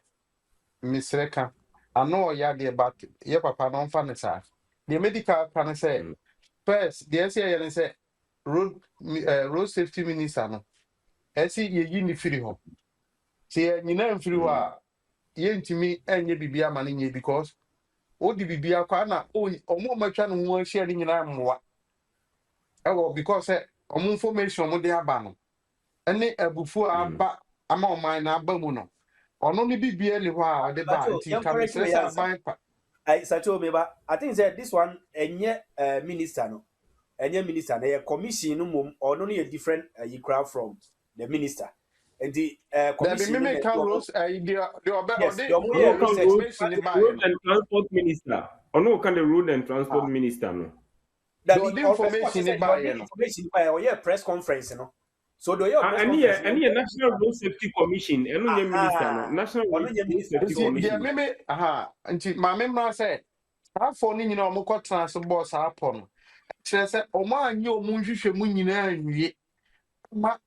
Miss Reka I know ya the but your papa non fan sir. The medical can say first the SCA say road safety minister no SC ye ni free home. See nyina free wa ye ntimi enye bibia ma ne nye because o di bibia kwa na omo matwa no ho ahia ni nyina mmoa. Ewo because omo information mo de aba no ene abufu aba ama o man na aba mu no ono ni bibia ni ho a de ba nti ka me say ban pa I sato me ba I think that this one enye minister no enye minister na commission no mum ono no different you crowd from the minister and the commission the can rules the road and transport minister ono kan the road and transport minister no the information by or press conference no so do you any national road safety commission eno nye minister no national road safety commission meme nti ma memra say afọ ni nyina omo ko transport sa apọ no kire say omo anye omo nhwehwe mu nyina anwie ma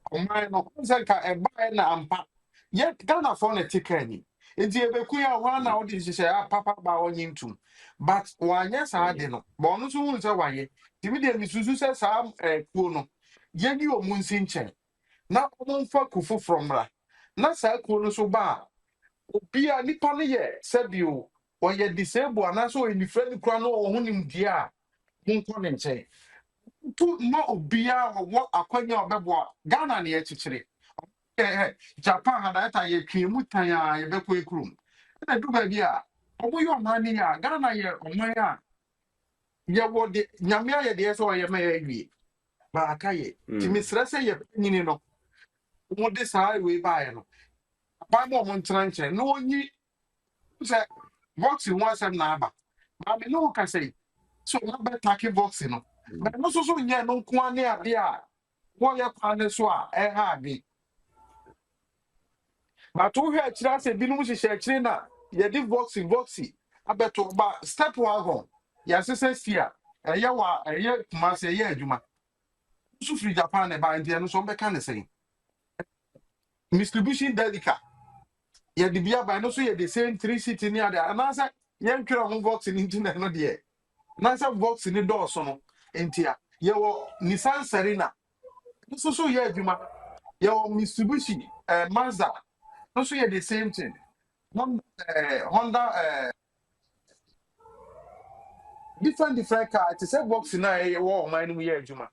omo no say ka eba na ampa ye Ghana for na tika ni nti ebeku ya ho na odi hyehyɛ papa ba onye ntum but wanya sa ade no ba ono so hu say waye timi de misusu say sa kuo no ye ni omo nsi nkyɛn na omo mfa kufu from ra na sa kuo no so ba obia nipa no ye sebio o ye disable na so any friend kura no o hunim dia munko ne nkyɛn tu ma obia wo akwanya obɛboa Ghana na ye kyekyere Japan had that ye twemu tan a ye bɛkɔ ekurum na du ba bia obo yo man ni a Ghana ye oman a ye wo de nyame ye de so ye ma ye wie ba aka ye ti misra se ye nyini no mo de sa we ba ye no ba mo mo ntran nkyɛn no onyi sɛ Voxy ho asɛm na aba ba me no ka say so na ba take Voxy no ba no so nye no nko ane ade a wo ye kwane so a ha ade but who hear chira say binum hyehyɛ chire na ye di Voxy abeto ba step wagon ya sese sia eye wa eye kuma say ye adwuma so free Japan e ba ndie no so be kan ne say distribution delica ye di bia ba no so ye the same 3 city ni ade na say ye ntwere ho Voxy ni internet no de na say Voxy ni do so no entia ye wo Nissan Serena so ye adwuma ye wo Mitsubishi Mazda also yeah the same thing. Honda different car. It's a Voxy na e wo man we adwuma.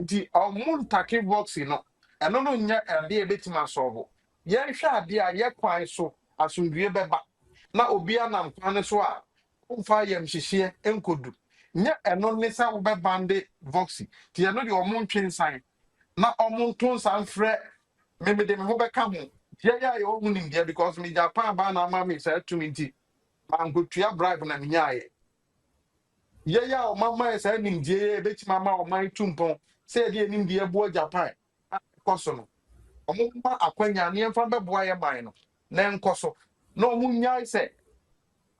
Nti omon take Voxy no. Eno no nya ade e betima solve. Ye hwe ade a ye kwan so asundue beba. Na obi anam kwan so a umfa yem hyehye enkodu. Nya eno ne sa wo bebande Voxy. Ti eno de omon twensan. Na omon ton san frɛ me de me ho beka ho. Yeah, you won't get because me Japan ban mammy said to me, I'm good to your bribe and I'm yeah, mamma is sending J. Bitch mamma or my tumpon, said in India boy Japan. Cosono. A mumma aquanya near from the boy a mine. Nan coso. No munya say.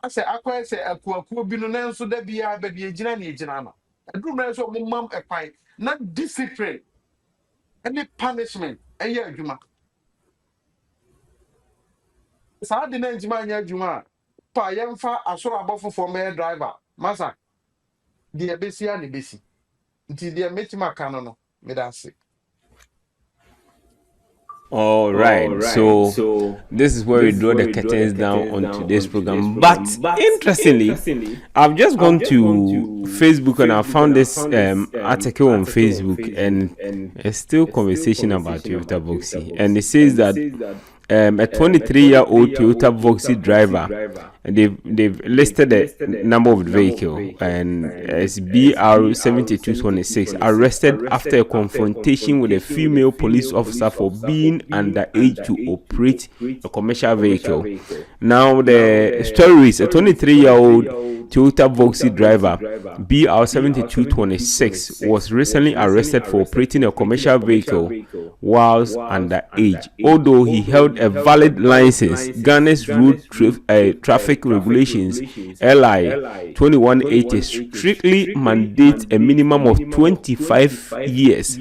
I say, I say, a quaku bino so there be a baby janana. I do not so mum a pint, not discipline. Any punishment, a year, Juma. Sa de na njima anya adwuma pa yemfa asoro abofo for me driver masa de besia ne besi nti de metima ka no me da se. All right, so this is where we draw the curtains down on today's program. But interestingly, I've just gone to Facebook and I found this article on Facebook, and it's still conversation about Toyota Voxy, and it says that a 23-year-old Toyota Voxy driver, and they've listed the number of the vehicle, and it's BR7226, arrested after a confrontation with a female police officer for being underage to operate a commercial vehicle. Now the story is a 23-year-old Toyota Voxy driver, BR7226, was recently arrested for operating a commercial vehicle whilst underage. Although he held a valid license, Ghana's road traffic regulations (LI) 2180 strictly mandate a minimum of 25 years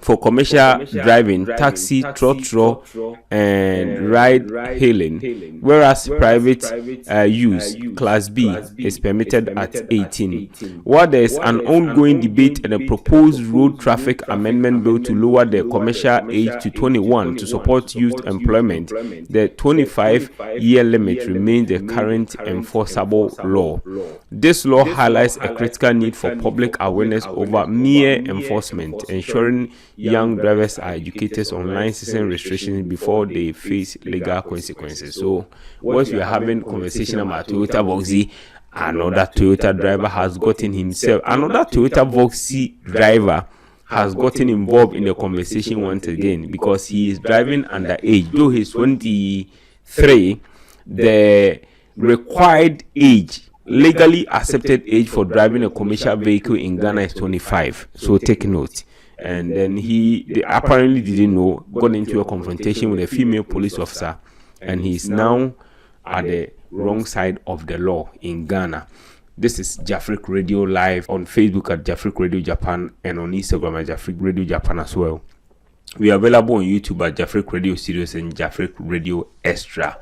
for commercial driving, taxi, trotro, and ride hailing, whereas private use, Class B, is permitted at 18. While there is an ongoing debate in a proposed road traffic amendment bill to lower the commercial age to 21 to support youth employment, the 25-year limit remains the current enforceable law. This law highlights a critical need for public awareness over mere enforcement, ensuring young drivers are educated on licensing restrictions before they face legal consequences. So, once we are having conversation about Toyota Voxy, another Toyota driver has gotten involved in the conversation once again because he is driving underage. Though he's 23, the required age, legally accepted age for driving a commercial vehicle in Ghana is 25. So take note. And then they apparently didn't know, got into a confrontation with a female police officer, and he's now at the wrong side of the law in Ghana. This is Jafriq Radio live on Facebook at Jafriq Radio Japan and on Instagram at Jafriq Radio Japan as well. We are available on YouTube at Jafriq Radio Studios and Jafriq Radio Extra.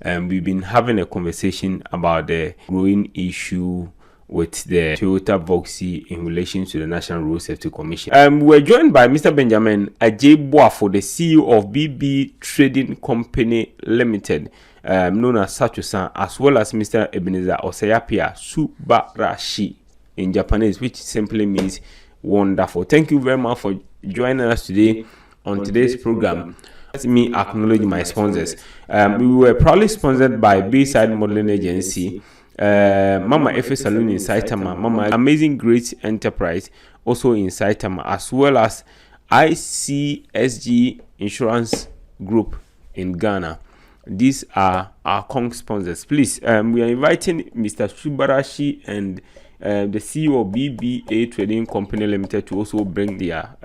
We've been having a conversation about the growing issue with the Toyota Voxy in relation to the National Road Safety Commission. We're joined by Mr. Benjamin Ajeboafo, the CEO of BB Trading Company Limited, known as Sachusan, as well as Mr. Ebenezer Osayapia Subarashi in Japanese, which simply means wonderful. Thank you very much for joining us today on today's program. Let me acknowledge my sponsors. We were proudly sponsored by Bayside Modeling Agency, Mama Efe Saloon in Saitama, Mama Amazing Great Enterprise also in Saitama, as well as ICSG Insurance Group in Ghana. These are our Kong sponsors. Please, we are inviting Mr. Subarashi and the CEO of BBA Trading Company Limited to also bring their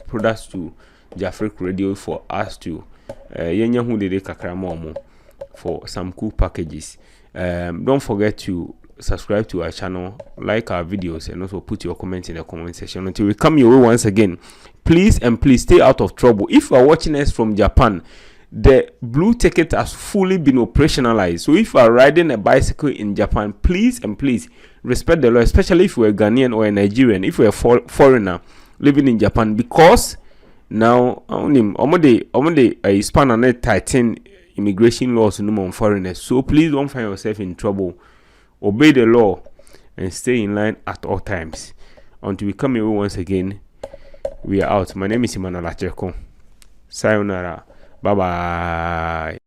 products to Jafriq Radio for us to for some cool packages. Don't forget to subscribe to our channel, like our videos, and also put your comments in the comment section. Until we come your way once again, please stay out of trouble. If you are watching us from Japan, the blue ticket has fully been operationalized. So if you are riding a bicycle in Japan, please respect the law, especially if you are a Ghanaian or a Nigerian, if you are a foreigner living in Japan, because now only span and tighten immigration laws on foreigners. So please don't find yourself in trouble. Obey the law and stay in line at all times. Until we come here once again, we are out. My name is Emmanuel Acheko. Sayonara. Bye bye.